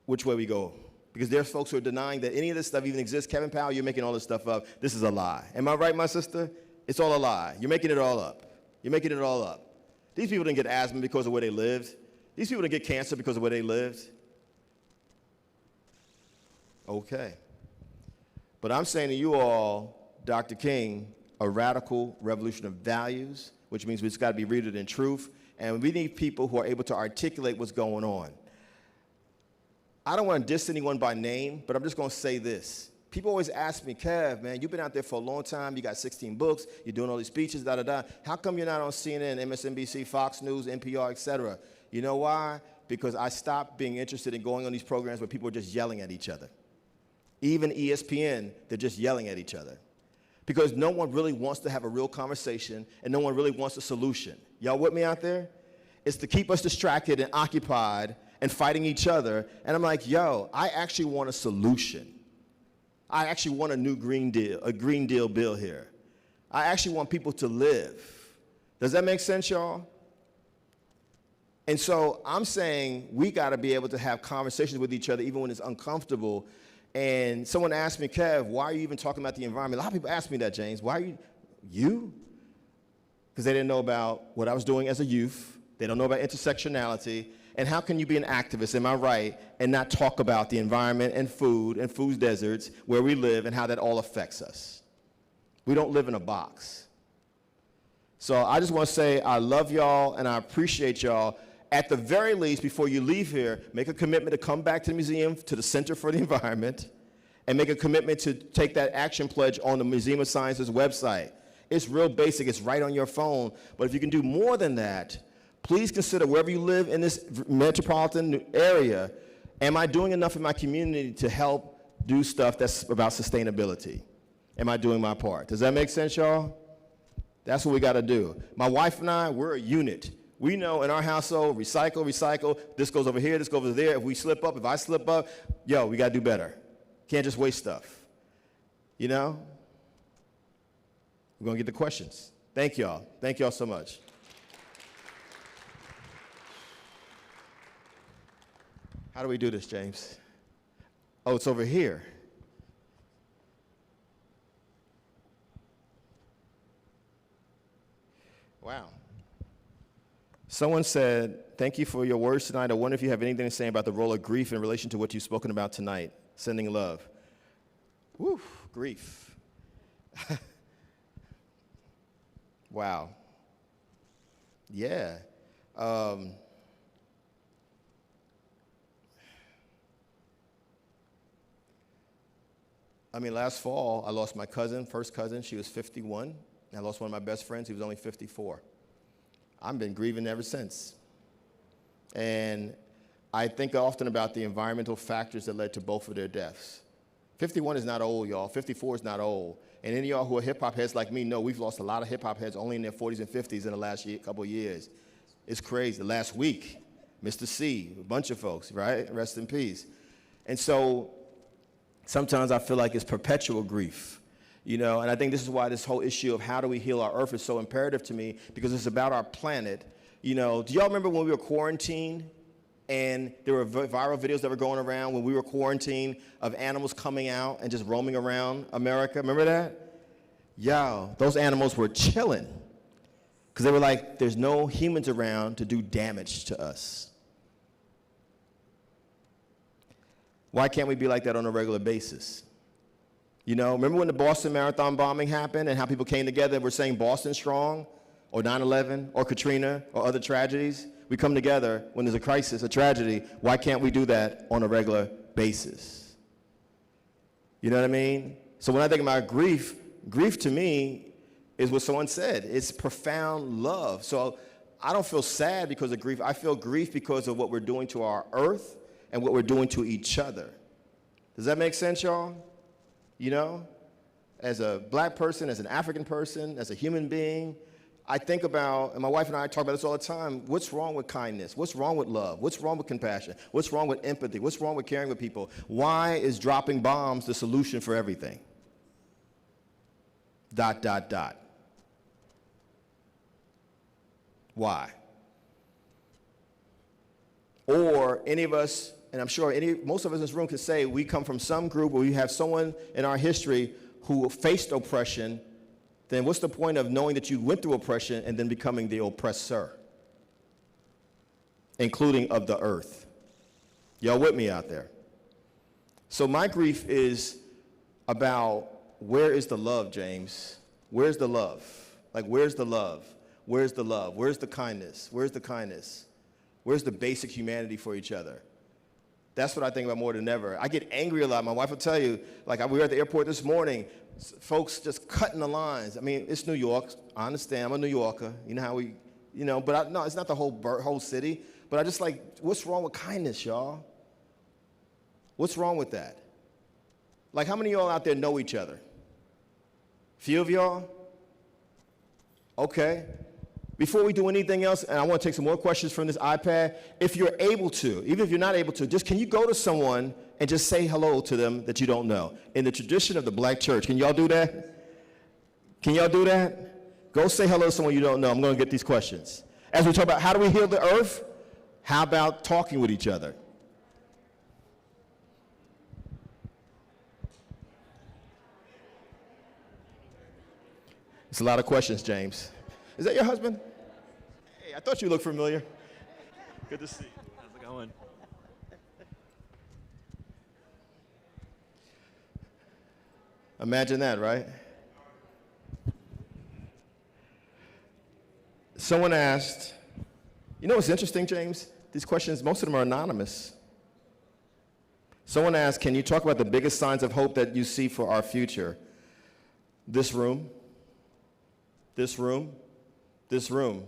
which way we go. Because there's folks who are denying that any of this stuff even exists. Kevin Powell, you're making all this stuff up. This is a lie. Am I right, my sister? It's all a lie. You're making it all up. You're making it all up. These people didn't get asthma because of where they lived. These people didn't get cancer because of where they lived. Okay. But I'm saying to you all, Dr. King, a radical revolution of values, which means we've got to be rooted in truth, and we need people who are able to articulate what's going on. I don't want to diss anyone by name, but I'm just going to say this. People always ask me, Kev, man, you've been out there for a long time. You got 16 books. You're doing all these speeches, da-da-da. How come you're not on CNN, MSNBC, Fox News, NPR, et cetera? You know why? Because I stopped being interested in going on these programs where people are just yelling at each other. Even ESPN, they're just yelling at each other. Because no one really wants to have a real conversation, and no one really wants a solution. Y'all with me out there? It's to keep us distracted and occupied and fighting each other. And I'm like, yo, I actually want a solution. I actually want a new Green Deal bill here. I actually want people to live. Does that make sense, y'all? And so I'm saying we got to be able to have conversations with each other even when it's uncomfortable. And someone asked me, Kev, why are you even talking about the environment? A lot of people ask me that, James. Why are you? Because they didn't know about what I was doing as a youth. They don't know about intersectionality. And how can you be an activist, am I right, and not talk about the environment and food deserts where we live and how that all affects us? We don't live in a box. So I just want to say I love y'all and I appreciate y'all. at the very least, before you leave here, make a commitment to come back to the museum, to the Center for the Environment, and make a commitment to take that action pledge on the Museum of Science's website. It's real basic, it's right on your phone, but if you can do more than that, please consider wherever you live in this metropolitan area, am I doing enough in my community to help do stuff that's about sustainability? Am I doing my part? Does that make sense, y'all? That's what we gotta do. My wife and I, we're a unit. We know in our household, recycle, recycle, this goes over here, this goes over there. If we slip up, if I slip up, yo, we gotta do better. Can't just waste stuff. You know? We're gonna get the questions. Thank y'all. Thank y'all so much. How do we do this, James? Oh, it's over here. Wow. Someone said, thank you for your words tonight. I wonder if you have anything to say about the role of grief in relation to what you've spoken about tonight. Sending love. Woo, grief. Wow. Yeah. Last fall, I lost my cousin, first cousin. She was 51. I lost one of my best friends. He was only 54. I've been grieving ever since. And I think often about the environmental factors that led to both of their deaths. 51 is not old, y'all. 54 is not old. And any of y'all who are hip-hop heads like me know we've lost a lot of hip-hop heads only in their 40s and 50s in the last couple of years. It's crazy. Last week, Mr. C, a bunch of folks, right? Rest in peace. And so sometimes I feel like it's perpetual grief. And I think this is why this whole issue of how do we heal our earth is so imperative to me, because it's about our planet. Do y'all remember when we were quarantined and there were viral videos that were going around when we were quarantined of animals coming out and just roaming around America? Remember that? Yo, those animals were chilling because they were like, there's no humans around to do damage to us. Why can't we be like that on a regular basis? Remember when the Boston Marathon bombing happened and how people came together and were saying Boston strong, or 9/11, or Katrina, or other tragedies? We come together when there's a crisis, a tragedy. Why can't we do that on a regular basis? You know what I mean? So when I think about grief, grief to me is what someone said. It's profound love. So I don't feel sad because of grief. I feel grief because of what we're doing to our earth and what we're doing to each other. Does that make sense, y'all? As a black person, as an African person, as a human being, I think about, and my wife and I talk about this all the time, what's wrong with kindness? What's wrong with love? What's wrong with compassion? What's wrong with empathy? What's wrong with caring with people? Why is dropping bombs the solution for everything? ... Why? Or any of us, and I'm sure most of us in this room could say we come from some group where we have someone in our history who faced oppression. Then what's the point of knowing that you went through oppression and then becoming the oppressor, including of the earth? Y'all with me out there? So my grief is about, where is the love, James? Where's the love? Like, where's the love? Where's the love? Where's the kindness? Where's the kindness? Where's the basic humanity for each other? That's what I think about more than ever. I get angry a lot. My wife will tell you, like, we were at the airport this morning, folks just cutting the lines. It's New York. I understand. I'm a New Yorker. You know how we, but no, it's not the whole city. But I just like, what's wrong with kindness, y'all? What's wrong with that? Like, how many of y'all out there know each other? Few of y'all? Okay. Before we do anything else, and I want to take some more questions from this iPad, if you're able to, even if you're not able to, just can you go to someone and just say hello to them that you don't know? In the tradition of the black church, can y'all do that? Can y'all do that? Go say hello to someone you don't know. I'm going to get these questions. As we talk about how do we heal the earth, how about talking with each other? It's a lot of questions, James. Is that your husband? Hey, I thought you looked familiar. Good to see you. How's it going? Imagine that, right? Someone asked, You know what's interesting, James? These questions, most of them are anonymous. Someone asked, can you talk about the biggest signs of hope that you see for our future? This room, this room, this room,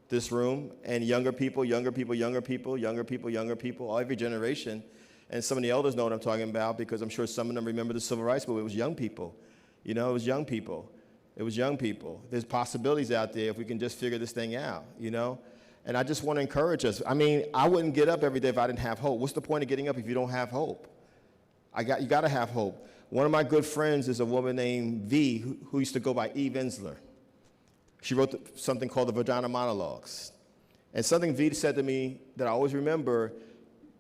this room, and younger people, younger people, younger people, younger people, younger people, every generation. And some of the elders know what I'm talking about because I'm sure some of them remember the civil rights movement. It was young people. You know, it was young people. It was young people. There's possibilities out there if we can just figure this thing out, you know? And I just want to encourage us. I mean, I wouldn't get up every day if I didn't have hope. What's the point of getting up if you don't have hope? You got to have hope. One of my good friends is a woman named V who used to go by Eve Ensler. She wrote something called the Vagina Monologues. And something V said to me that I always remember,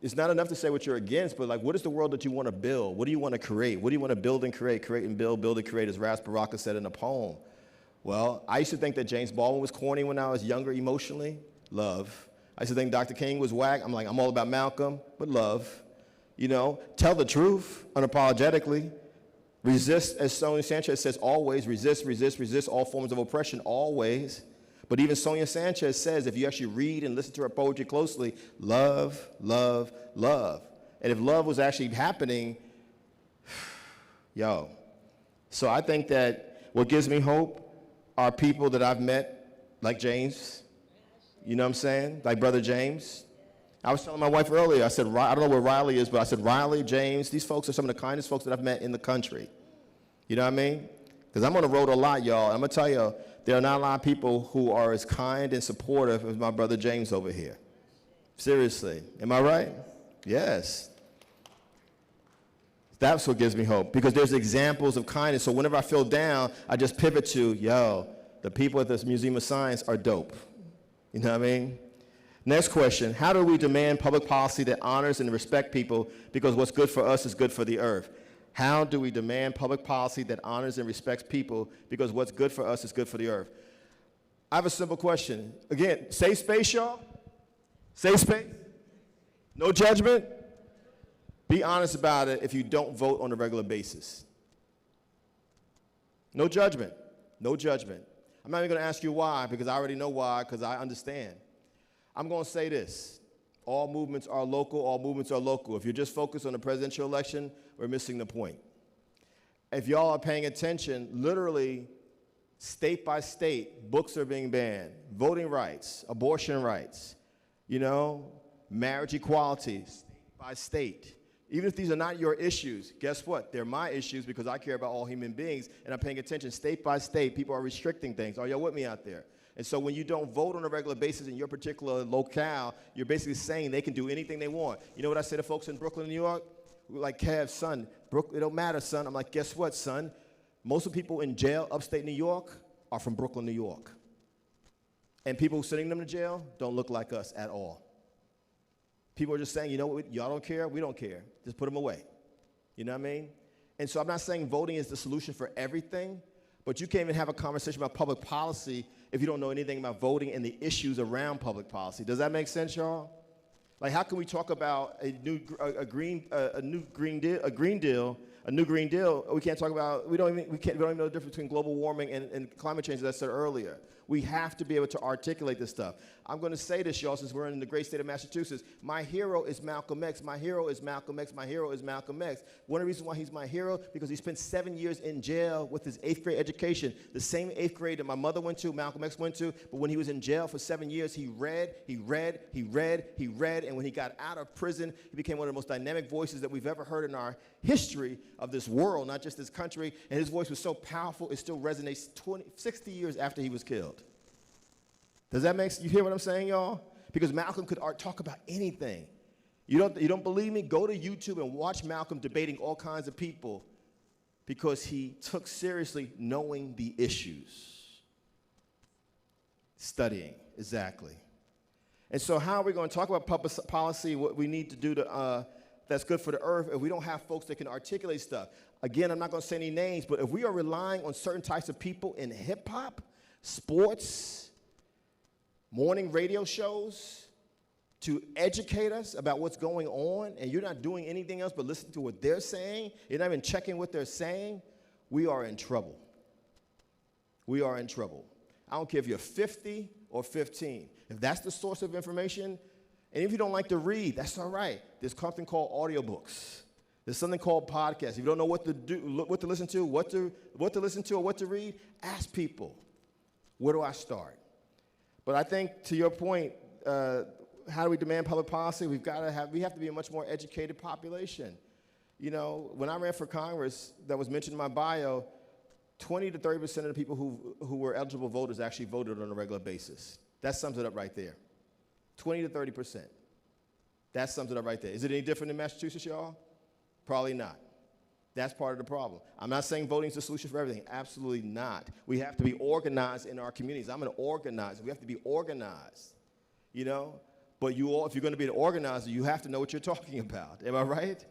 it's not enough to say what you're against, but like, what is the world that you want to build? What do you want to create? What do you want to build and create and build and create, as Ras Baraka said in a poem? Well, I used to think that James Baldwin was corny when I was younger emotionally. Love. I used to think Dr. King was whack. I'm like, I'm all about Malcolm, but love. You know, tell the truth unapologetically. Resist, as Sonia Sanchez says, always. Resist, resist, resist all forms of oppression, always. But even Sonia Sanchez says, if you actually read and listen to her poetry closely, love, love, love. And if love was actually happening, yo. So I think that what gives me hope are people that I've met, like James. You know what I'm saying? Like Brother James. I was telling my wife earlier, I said, I don't know where Riley is, but I said, Riley, James, these folks are some of the kindest folks that I've met in the country. You know what I mean? Because I'm on the road a lot, y'all. I'm going to tell you, there are not a lot of people who are as kind and supportive as my brother James over here. Seriously. Am I right? Yes. That's what gives me hope, because there's examples of kindness. So whenever I feel down, I just pivot to, yo, the people at this Museum of Science are dope. You know what I mean? Next question, how do we demand public policy that honors and respects people because what's good for us is good for the earth? How do we demand public policy that honors and respects people because what's good for us is good for the earth? I have a simple question. Again, safe space, y'all? Safe space? No judgment? Be honest about it if you don't vote on a regular basis. No judgment. No judgment. I'm not even going to ask you why, because I already know why, because I understand. I'm going to say this. All movements are local. All movements are local. If you're just focused on the presidential election, we're missing the point. If y'all are paying attention, literally, state by state, books are being banned. Voting rights, abortion rights, you know, marriage equality, state by state. Even if these are not your issues, guess what? They're my issues because I care about all human beings, and I'm paying attention. State by state, people are restricting things. Are y'all with me out there? And so when you don't vote on a regular basis in your particular locale, you're basically saying they can do anything they want. You know what I say to folks in Brooklyn, New York? Like, Kev, son, it don't matter, son. I'm like, guess what, son? Most of the people in jail upstate New York are from Brooklyn, New York. And people sending them to jail don't look like us at all. People are just saying, you know what, y'all don't care, we don't care. Just put them away. You know what I mean? And so I'm not saying voting is the solution for everything, but you can't even have a conversation about public policy if you don't know anything about voting and the issues around public policy. Does that make sense, y'all? Like, how can we talk about a new Green Deal? We can't talk about, we don't even know the difference between global warming and climate change, as I said earlier. We have to be able to articulate this stuff. I'm going to say this, y'all, since we're in the great state of Massachusetts. My hero is Malcolm X. My hero is Malcolm X. My hero is Malcolm X. One of the reasons why he's my hero, because he spent 7 years in jail with his 8th grade education. The same 8th grade that my mother went to, Malcolm X went to, but when he was in jail for 7 years, he read, and when he got out of prison, he became one of the most dynamic voices that we've ever heard in our history of this world, not just this country, and his voice was so powerful, it still resonates 60 years after he was killed. Does that make sense? You hear what I'm saying, y'all? Because Malcolm could talk about anything. You don't believe me? Go to YouTube and watch Malcolm debating all kinds of people because he took seriously knowing the issues. Studying, exactly. And so how are we going to talk about public policy, what we need to do to, that's good for the earth, if we don't have folks that can articulate stuff? Again, I'm not going to say any names, but if we are relying on certain types of people in hip-hop, sports, morning radio shows to educate us about what's going on, and you're not doing anything else but listening to what they're saying, you're not even checking what they're saying, we are in trouble. We are in trouble. I don't care if you're 50 or 15. If that's the source of information, and if you don't like to read, that's all right. There's something called audiobooks. There's something called podcasts. If you don't know what to do, what to listen to, what to listen to, or what to read, ask people. Where do I start? But I think, to your point, how do we demand public policy? We have to be a much more educated population. You know, when I ran for Congress, that was mentioned in my bio, 20 to 30% of the people who were eligible voters actually voted on a regular basis. That sums it up right there. 20 to 30%. That sums it up right there. Is it any different in Massachusetts, y'all? Probably not. That's part of the problem. I'm not saying voting is the solution for everything. Absolutely not. We have to be organized in our communities. I'm an organizer. We have to be organized, you know? But if you're going to be an organizer, you have to know what you're talking about. Am I right?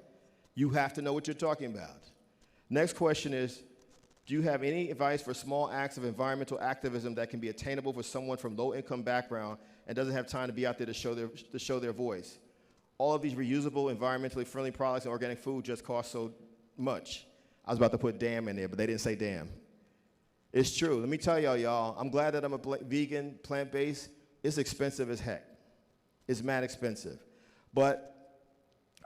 You have to know what you're talking about. Next question is, do you have any advice for small acts of environmental activism that can be attainable for someone from low-income background and doesn't have time to be out there to show their voice? All of these reusable, environmentally friendly products and organic food just cost so much. I was about to put damn in there, but they didn't say damn. It's true. Let me tell y'all, I'm glad that I'm a vegan, plant-based. It's expensive as heck. It's mad expensive. But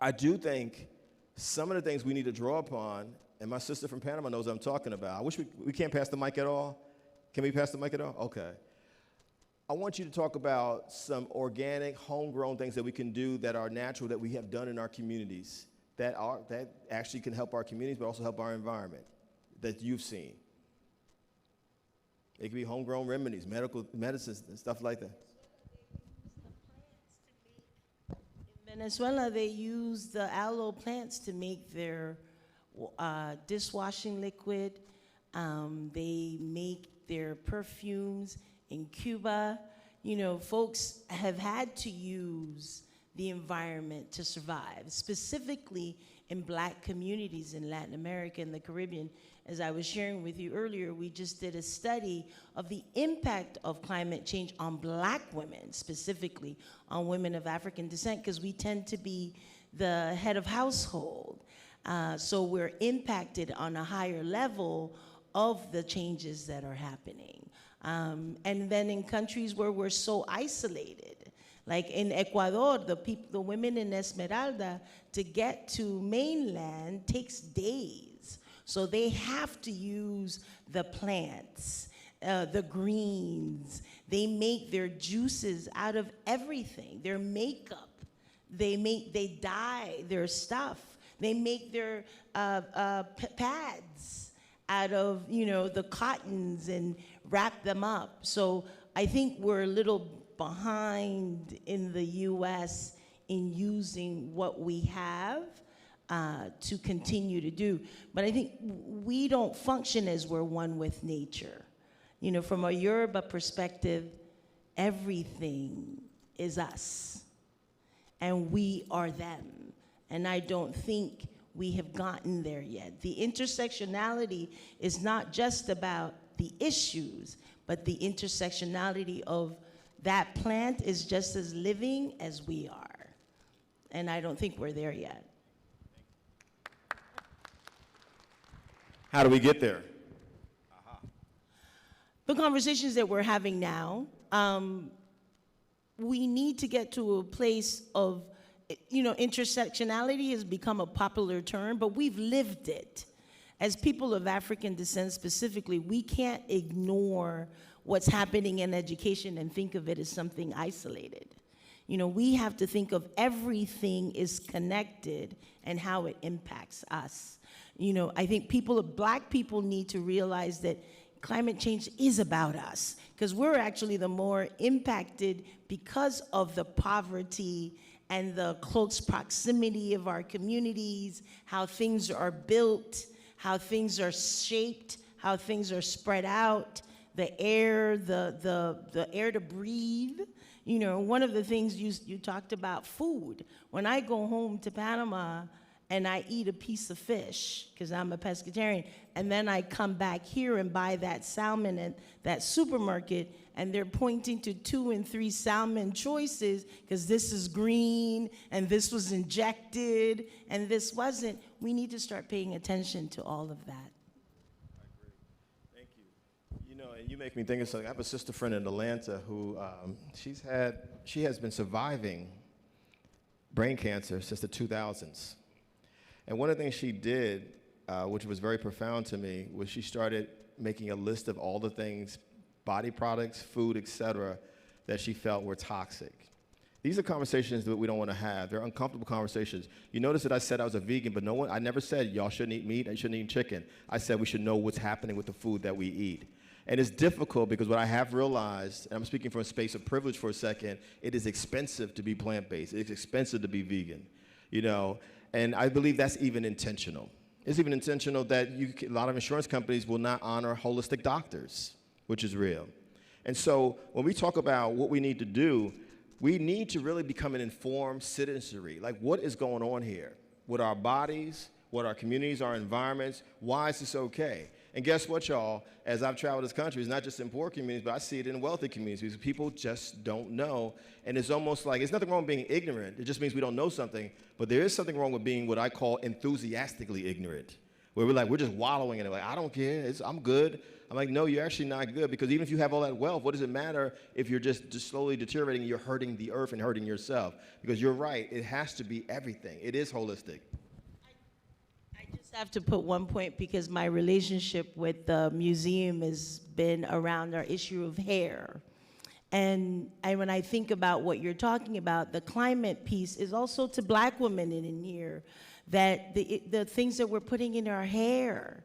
I do think some of the things we need to draw upon, and my sister from Panama knows what I'm talking about. I wish we can't pass the mic at all. Can we pass the mic at all? Okay. I want you to talk about some organic, homegrown things that we can do that are natural, that we have done in our communities, that actually can help our communities, but also help our environment, that you've seen. It could be homegrown remedies, medicines, and stuff like that. In Venezuela, they use the aloe plants to make their dishwashing liquid. They make their perfumes. In Cuba, you know, folks have had to use the environment to survive, specifically in Black communities in Latin America and the Caribbean. As I was sharing with you earlier, we just did a study of the impact of climate change on Black women, specifically on women of African descent, because we tend to be the head of household. So we're impacted on a higher level of the changes that are happening. And then in countries where we're so isolated, like in Ecuador, the women in Esmeralda, to get to mainland takes days. So they have to use the plants, the greens. They make their juices out of everything, their makeup. They dye their stuff. They make their pads out of, you know, the cottons and wrap them up. So I think we're a little behind in the US in using what we have to continue to do. But I think we don't function as we're one with nature. You know, from a Yoruba perspective, everything is us, and we are them. And I don't think we have gotten there yet. The intersectionality is not just about the issues, but the intersectionality of that plant is just as living as we are. And I don't think we're there yet. How do we get there? The conversations that we're having now, we need to get to a place of, you know, intersectionality has become a popular term, but we've lived it. As people of African descent specifically, we can't ignore what's happening in education and think of it as something isolated. You know, we have to think of everything is connected and how it impacts us. You know, I think Black people need to realize that climate change is about us, because we're actually the more impacted because of the poverty and the close proximity of our communities, how things are built, how things are shaped, how things are spread out, the air, the air to breathe. You know, one of the things you talked about, food. When I go home to Panama and I eat a piece of fish, because I'm a pescatarian, and then I come back here and buy that salmon at that supermarket, and they're pointing to 2 and 3 salmon choices, because this is green, and this was injected, and this wasn't. We need to start paying attention to all of that. I agree. Thank you. You know, and you make me think of something. I have a sister friend in Atlanta who she has been surviving brain cancer since the 2000s. And one of the things she did, which was very profound to me, was she started making a list of all the things, body products, food, etc., that she felt were toxic. These are conversations that we don't want to have. They're uncomfortable conversations. You notice that I said I was a vegan, but I never said y'all shouldn't eat meat, I shouldn't eat chicken. I said we should know what's happening with the food that we eat. And it's difficult because what I have realized, and I'm speaking from a space of privilege for a second, it is expensive to be plant-based. It's expensive to be vegan, you know? And I believe that's even intentional. It's even intentional that a lot of insurance companies will not honor holistic doctors, which is real. And so when we talk about what we need to do, we need to really become an informed citizenry. Like, what is going on here with our bodies, what our communities, our environments? Why is this okay? And guess what, y'all? As I've traveled this country, it's not just in poor communities, but I see it in wealthy communities because people just don't know. And it's almost like, it's nothing wrong with being ignorant. It just means we don't know something. But there is something wrong with being what I call enthusiastically ignorant, where we're just wallowing in it. Like, I don't care. I'm good. I'm like, no, you're actually not good, because even if you have all that wealth, what does it matter if you're just slowly deteriorating and you're hurting the earth and hurting yourself? Because you're right. It has to be everything. It is holistic. I just have to put one point, because my relationship with the museum has been around our issue of hair. And when I think about what you're talking about, the climate piece is also to Black women in here, that the things that we're putting in our hair.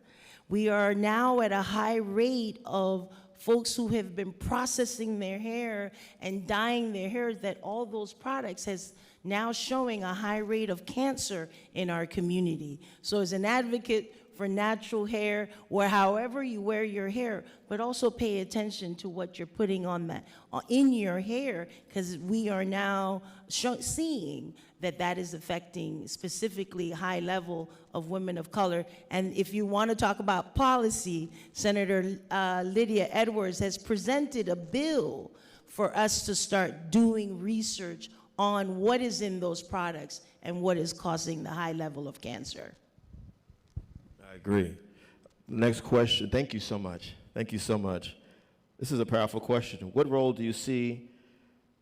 We are now at a high rate of folks who have been processing their hair and dyeing their hair, that all those products has now showing a high rate of cancer in our community. So as an advocate for natural hair, or however you wear your hair, but also pay attention to what you're putting on in your hair, because we are now seeing that is affecting specifically high level of women of color. And if you want to talk about policy, Senator Lydia Edwards has presented a bill for us to start doing research on what is in those products and what is causing the high level of cancer. I agree. Next question. Thank you so much. Thank you so much. This is a powerful question. What do you see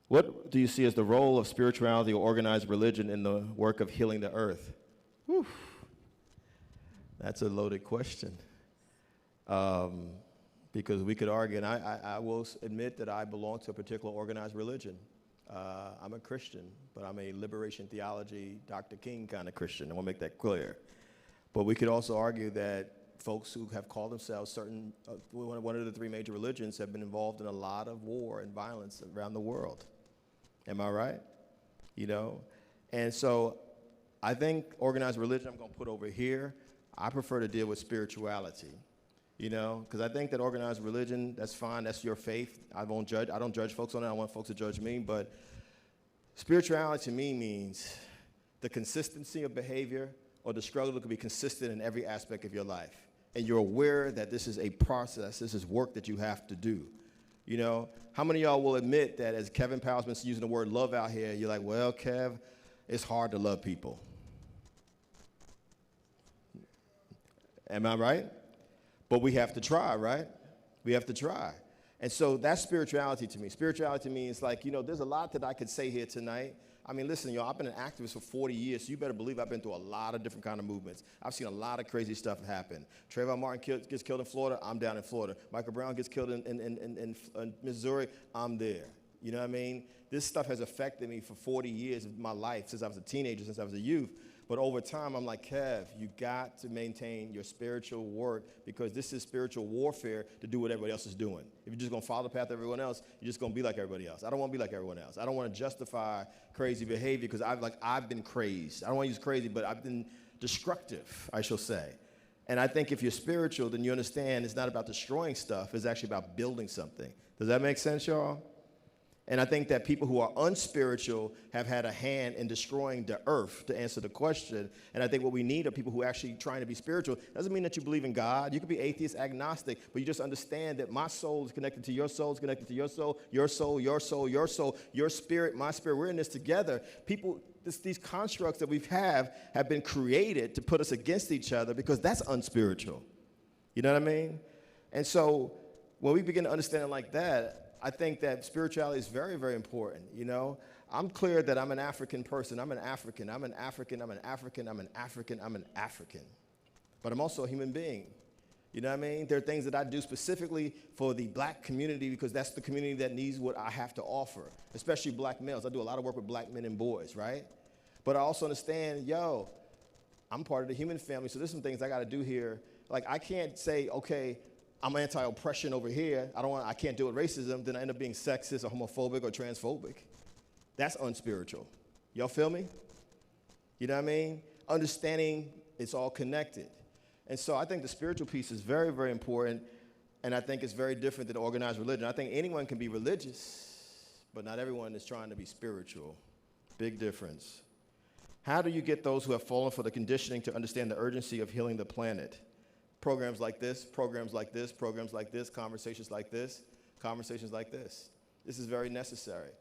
as the role of spirituality or organized religion in the work of healing the earth? Whew. That's a loaded question. Because we could argue, and I will admit that I belong to a particular organized religion. I'm a Christian, but I'm a liberation theology, Dr. King kind of Christian. I want to make that clear. But we could also argue that folks who have called themselves certain, one of the three major religions, have been involved in a lot of war and violence around the world. Am I right? You know? And so I think organized religion I'm going to put over here. I prefer to deal with spirituality, you know? Because I think that organized religion, that's fine. That's your faith. I don't judge folks on it. I don't want folks to judge me. But spirituality to me means the consistency of behavior, or the struggle that could be consistent in every aspect of your life. And you're aware that this is a process, this is work that you have to do. You know, how many of y'all will admit that as Kevin Powell's been using the word love out here, you're like, well, Kev, it's hard to love people. Am I right? But we have to try, right? We have to try. And so that's spirituality to me. Spirituality to me is like, you know, there's a lot that I could say here tonight. I mean, listen, y'all, I've been an activist for 40 years, so you better believe I've been through a lot of different kind of movements. I've seen a lot of crazy stuff happen. Trayvon Martin gets killed in Florida, I'm down in Florida. Michael Brown gets killed in Missouri, I'm there. You know what I mean? This stuff has affected me for 40 years of my life, since I was a teenager, since I was a youth. But over time, I'm like, Kev, you got to maintain your spiritual work, because this is spiritual warfare to do what everybody else is doing. If you're just going to follow the path of everyone else, you're just going to be like everybody else. I don't want to be like everyone else. I don't want to justify crazy behavior, because I've been crazed. I don't want to use crazy, but I've been destructive, I shall say. And I think if you're spiritual, then you understand it's not about destroying stuff. It's actually about building something. Does that make sense, y'all? And I think that people who are unspiritual have had a hand in destroying the earth, to answer the question. And I think what we need are people who are actually trying to be spiritual. Doesn't mean that you believe in God. You could be atheist, agnostic, but you just understand that my soul is connected to your soul, is connected to your soul, your soul, your soul, your soul, your spirit, my spirit. We're in this together. People, these constructs that we have been created to put us against each other, because that's unspiritual. You know what I mean? And so when we begin to understand it like that, I think that spirituality is very, very important, you know? I'm clear that I'm an African person. I'm an African. I'm an African. I'm an African. I'm an African. I'm an African. But I'm also a human being. You know what I mean? There are things that I do specifically for the black community because that's the community that needs what I have to offer, especially black males. I do a lot of work with black men and boys, right? But I also understand, yo, I'm part of the human family, so there's some things I got to do here. Like, I can't say, okay, I'm anti-oppression over here. I can't deal with racism. Then I end up being sexist or homophobic or transphobic. That's unspiritual. Y'all feel me? You know what I mean? Understanding it's all connected. And so I think the spiritual piece is very, very important, and I think it's very different than organized religion. I think anyone can be religious, but not everyone is trying to be spiritual. Big difference. How do you get those who have fallen for the conditioning to understand the urgency of healing the planet? Programs like this, programs like this, programs like this, conversations like this, conversations like this. This is very necessary.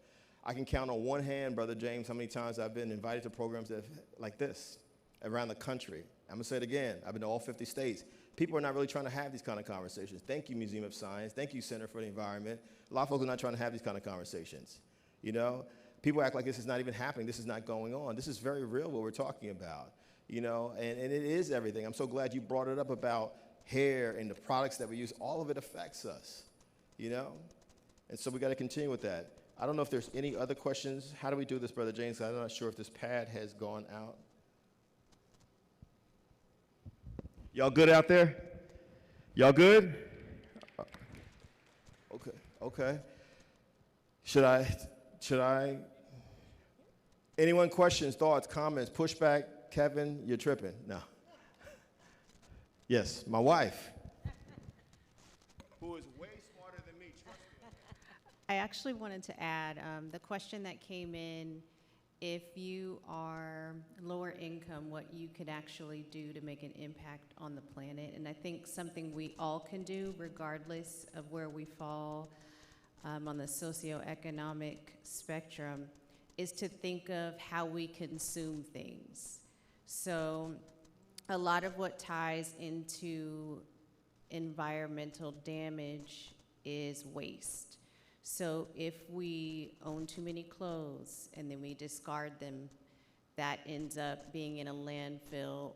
I can count on one hand, Brother James, how many times I've been invited to programs like this around the country. I'm going to say it again. I've been to all 50 states. People are not really trying to have these kind of conversations. Thank you, Museum of Science. Thank you, Center for the Environment. A lot of folks are not trying to have these kind of conversations. You know, people act like this is not even happening. This is not going on. This is very real what we're talking about. You know, and it is everything. I'm so glad you brought it up about hair and the products that we use. All of it affects us, you know? And so we got to continue with that. I don't know if there's any other questions. How do we do this, Brother James? I'm not sure if this pad has gone out. Y'all good out there? Y'all good? Okay. Should I? Anyone questions, thoughts, comments, pushback? Kevin, you're tripping. No. Yes, my wife. Who is way smarter than me, trust me. I actually wanted to add the question that came in, if you are lower income, what you could actually do to make an impact on the planet. And I think something we all can do, regardless of where we fall on the socioeconomic spectrum, is to think of how we consume things. So a lot of what ties into environmental damage is waste. So if we own too many clothes and then we discard them, that ends up being in a landfill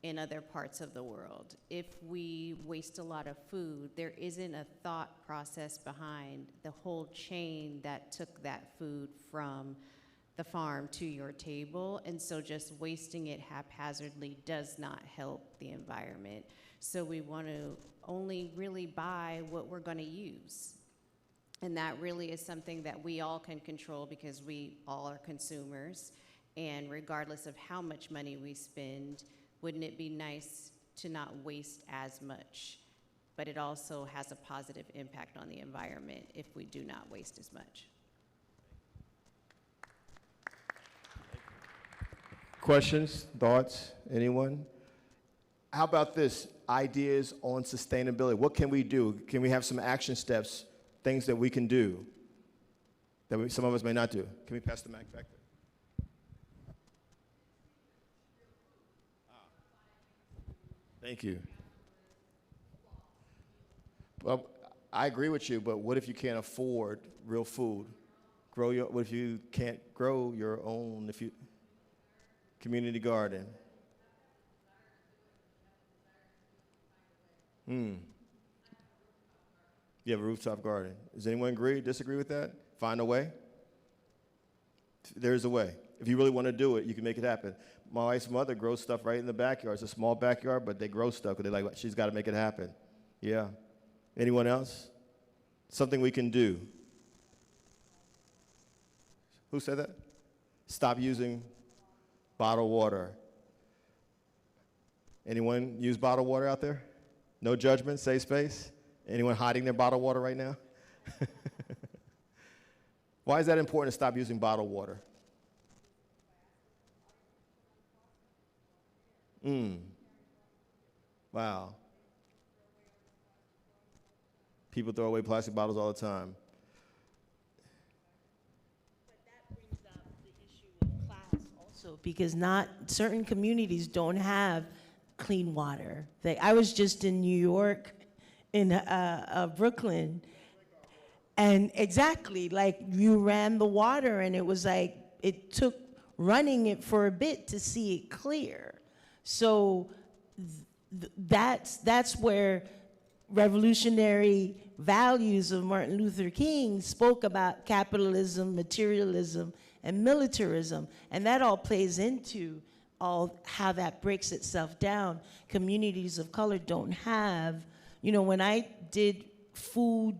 in other parts of the world. If we waste a lot of food, there isn't a thought process behind the whole chain that took that food from the farm to your table, and so just wasting it haphazardly does not help the environment. So we want to only really buy what we're going to use. And that really is something that we all can control because we all are consumers. And regardless of how much money we spend, wouldn't it be nice to not waste as much? But it also has a positive impact on the environment if we do not waste as much. Questions, thoughts, anyone? How about this? Ideas on sustainability. What can we do? Can we have some action steps, things that we can do that some of us may not do? Can we pass the mic back there? Thank you. Well, I agree with you, but what if you can't afford real food? What if you can't grow your own, community garden? You have a rooftop garden. Does anyone agree, disagree with that? Find a way? There's a way. If you really want to do it, you can make it happen. My wife's mother grows stuff right in the backyard. It's a small backyard, but they grow stuff because they're like, she's got to make it happen. Yeah. Anyone else? Something we can do. Who said that? Stop using bottled water. Anyone use bottled water out there? No judgment, safe space? Anyone hiding their bottled water right now? Why is that important to stop using bottled water? Wow. People throw away plastic bottles all the time. Because not certain communities don't have clean water. I was just in New York in Brooklyn. And exactly, like you ran the water and it was like, it took running it for a bit to see it clear. So that's where revolutionary values of Martin Luther King spoke about capitalism, materialism, and militarism. And that all plays into all how that breaks itself down. Communities of color don't have, you know, when I did food,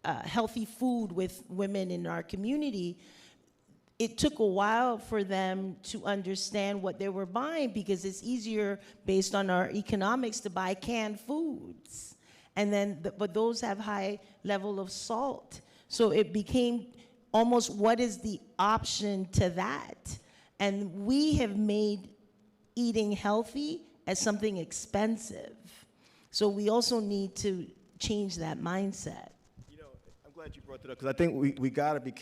healthy food with women in our community, it took a while for them to understand what they were buying because it's easier based on our economics to buy canned foods. And then, but those have high level of salt. So it became almost what is the option to that? And we have made eating healthy as something expensive. So we also need to change that mindset. You know, I'm glad you brought that up because I think we got to be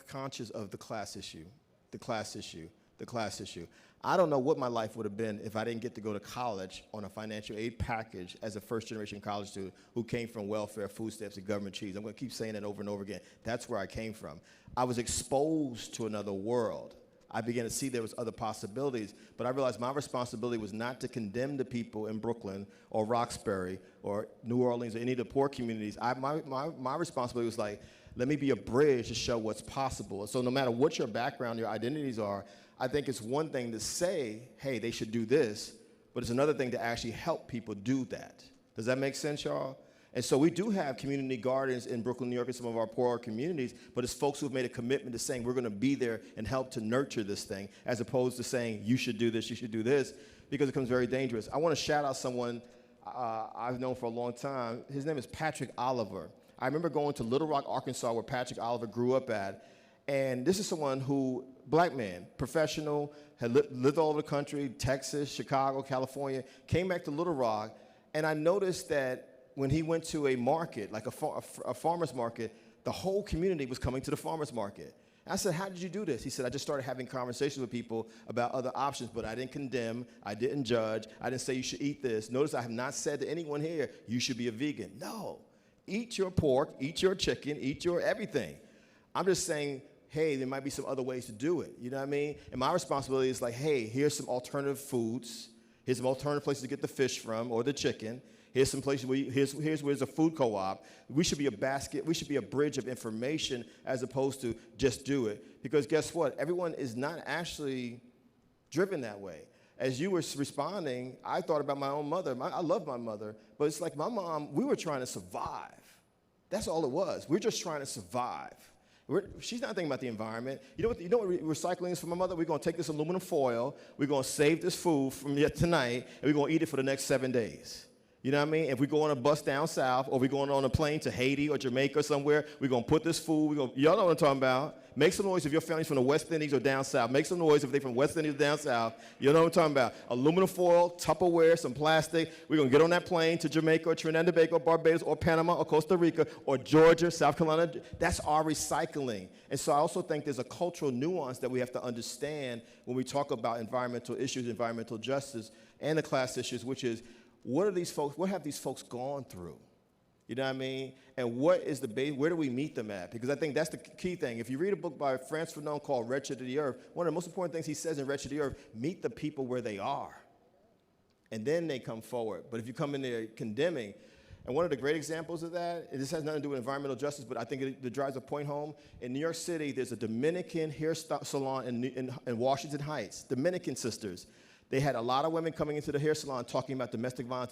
conscious of the class issue, the class issue, the class issue. I don't know what my life would have been if I didn't get to go to college on a financial aid package as a first-generation college student who came from welfare, food stamps, and government cheese. I'm going to keep saying that over and over again. That's where I came from. I was exposed to another world. I began to see there was other possibilities, but I realized my responsibility was not to condemn the people in Brooklyn or Roxbury or New Orleans or any of the poor communities. My responsibility was like, let me be a bridge to show what's possible. And so no matter what your background, your identities are, I think it's one thing to say, hey, they should do this, but it's another thing to actually help people do that. Does that make sense, y'all? And so we do have community gardens in Brooklyn, New York, and some of our poorer communities, but it's folks who have made a commitment to saying we're going to be there and help to nurture this thing, as opposed to saying you should do this, you should do this, because it becomes very dangerous. I want to shout out someone I've known for a long time. His name is Patrick Oliver. I remember going to Little Rock, Arkansas, where Patrick Oliver grew up at, and this is someone who, black man, professional, had lived all over the country, Texas, Chicago, California, came back to Little Rock, and I noticed that when he went to a market, like a farmer's market, the whole community was coming to the farmer's market. And I said, how did you do this? He said, I just started having conversations with people about other options, but I didn't condemn, I didn't judge, I didn't say you should eat this. Notice I have not said to anyone here, you should be a vegan. No, eat your pork, eat your chicken, eat your everything. I'm just saying, hey, there might be some other ways to do it, you know what I mean? And my responsibility is like, hey, here's some alternative foods, here's some alternative places to get the fish from or the chicken. Here's some places where here's where there's a food co-op. We should be a basket. We should be a bridge of information as opposed to just do it. Because guess what? Everyone is not actually driven that way. As you were responding, I thought about my own mother. I love my mother, but it's like my mom, we were trying to survive. That's all it was. We're just trying to survive. She's not thinking about the environment. You know what recycling is for my mother? We're going to take this aluminum foil. We're going to save this food from tonight, and we're going to eat it for the next 7 days. You know what I mean? If we go on a bus down south or we're going on a plane to Haiti or Jamaica or somewhere, we're going to put this food, y'all know what I'm talking about. Make some noise if your family's from the West Indies or down south. Make some noise if they're from West Indies or down south. You know what I'm talking about. Aluminum foil, Tupperware, some plastic. We're going to get on that plane to Jamaica or Trinidad and Tobago, Barbados or Panama or Costa Rica or Georgia, South Carolina. That's our recycling. And so I also think there's a cultural nuance that we have to understand when we talk about environmental issues, environmental justice, and the class issues, which is, what have these folks gone through? You know what I mean? And what is the base? Where do we meet them at? Because I think that's the key thing. If you read a book by Frantz Fanon called Wretched of the Earth, one of the most important things he says in Wretched of the Earth, meet the people where they are. And then they come forward. But if you come in there condemning, and one of the great examples of that, and this has nothing to do with environmental justice, but I think it drives a point home. In New York City, there's a Dominican hair salon in Washington Heights, Dominican sisters. They had a lot of women coming into the hair salon talking about domestic violence,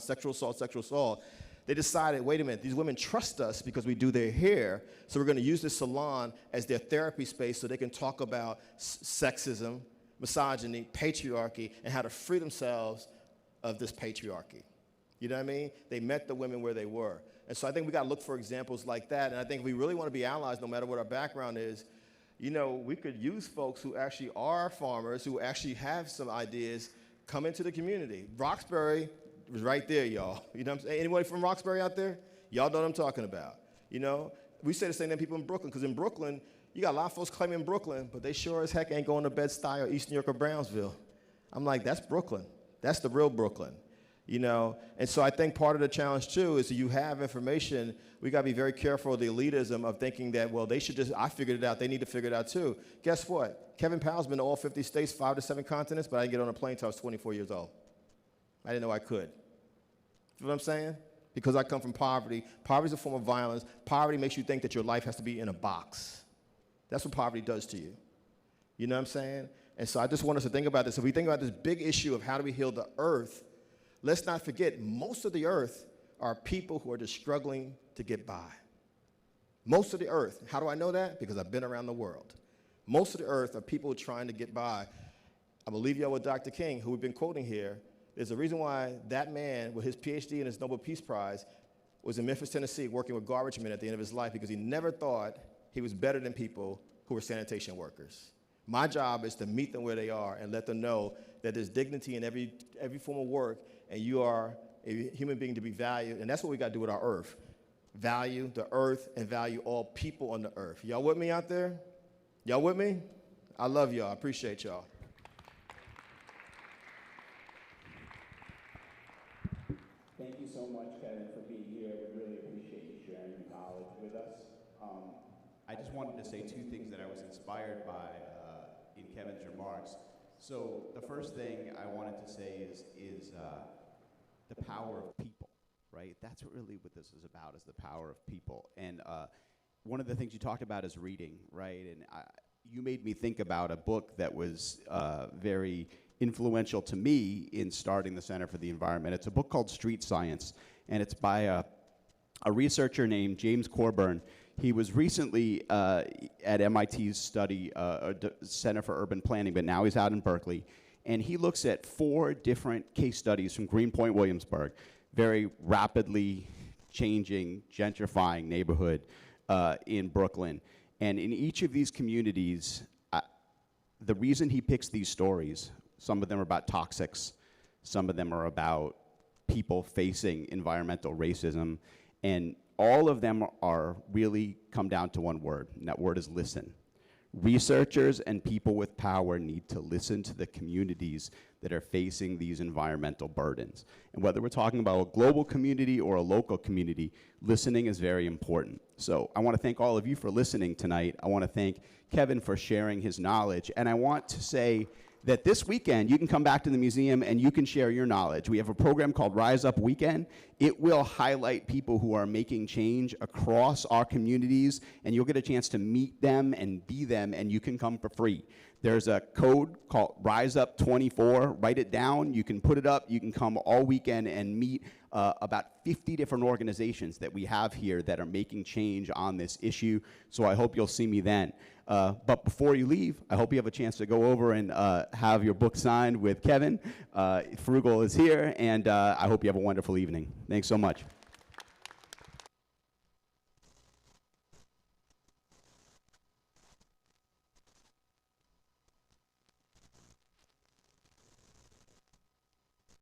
sexual assault. They decided, wait a minute, these women trust us because we do their hair, so we're going to use this salon as their therapy space so they can talk about sexism, misogyny, patriarchy, and how to free themselves of this patriarchy. You know what I mean? They met the women where they were. And so I think we got to look for examples like that, and I think if we really want to be allies, no matter what our background is, you know, we could use folks who actually are farmers, who actually have some ideas, come into the community. Roxbury was right there, y'all. You know what I'm saying? Anybody from Roxbury out there? Y'all know what I'm talking about. You know, we say the same thing to people in Brooklyn, because in Brooklyn, you got a lot of folks claiming Brooklyn, but they sure as heck ain't going to Bed-Stuy or East New York or Brownsville. I'm like, that's Brooklyn. That's the real Brooklyn. You know, and so I think part of the challenge too is that you have information. We got to be very careful of the elitism of thinking that, well, they should just, I figured it out, they need to figure it out too. Guess what? Kevin Powell's been to all 50 states, 5 to 7 continents, but I didn't get on a plane until I was 24 years old. I didn't know I could. You know what I'm saying? Because I come from poverty. Poverty is a form of violence. Poverty makes you think that your life has to be in a box. That's what poverty does to you. You know what I'm saying? And so I just want us to think about this. If we think about this big issue of how do we heal the earth, let's not forget, most of the earth are people who are just struggling to get by. Most of the earth. How do I know that? Because I've been around the world. Most of the earth are people trying to get by. I'm going to leave y'all with Dr. King, who we've been quoting here. There's a reason why that man, with his PhD and his Nobel Peace Prize, was in Memphis, Tennessee, working with garbage men at the end of his life, because he never thought he was better than people who were sanitation workers. My job is to meet them where they are and let them know that there's dignity in every form of work, and you are a human being to be valued, and that's what we got to do with our earth. Value the earth and value all people on the earth. Y'all with me out there? Y'all with me? I love y'all. I appreciate y'all. Thank you so much, Kevin, for being here. We really appreciate you sharing your knowledge with us. I just wanted to say 2 things that I was inspired by in Kevin's remarks. So the first thing I wanted to say is the power of people, right? That's really what this is about, is the power of people. And one of the things you talked about is reading, right? And you made me think about a book that was very influential to me in starting the Center for the Environment. It's a book called Street Science, and it's by a researcher named James Corburn. He was recently at MIT's Center for Urban Planning, but now he's out in Berkeley. And he looks at 4 different case studies from Greenpoint, Williamsburg, very rapidly changing, gentrifying neighborhood in Brooklyn. And in each of these communities, the reason he picks these stories, some of them are about toxics, some of them are about people facing environmental racism, and all of them are really come down to one word, and that word is listen. Researchers and people with power need to listen to the communities that are facing these environmental burdens. And whether we're talking about a global community or a local community, listening is very important. So I want to thank all of you for listening tonight. I want to thank Kevin for sharing his knowledge. And I want to say that this weekend, you can come back to the museum and you can share your knowledge. We have a program called Rise Up Weekend. It will highlight people who are making change across our communities, and you'll get a chance to meet them and be them, and you can come for free. There's a code called Rise Up 24. Write it down. You can put it up. You can come all weekend and meet about 50 different organizations that we have here that are making change on this issue. So I hope you'll see me then. But before you leave, I hope you have a chance to go over and have your book signed with Kevin. Frugal is here, and I hope you have a wonderful evening. Thanks so much.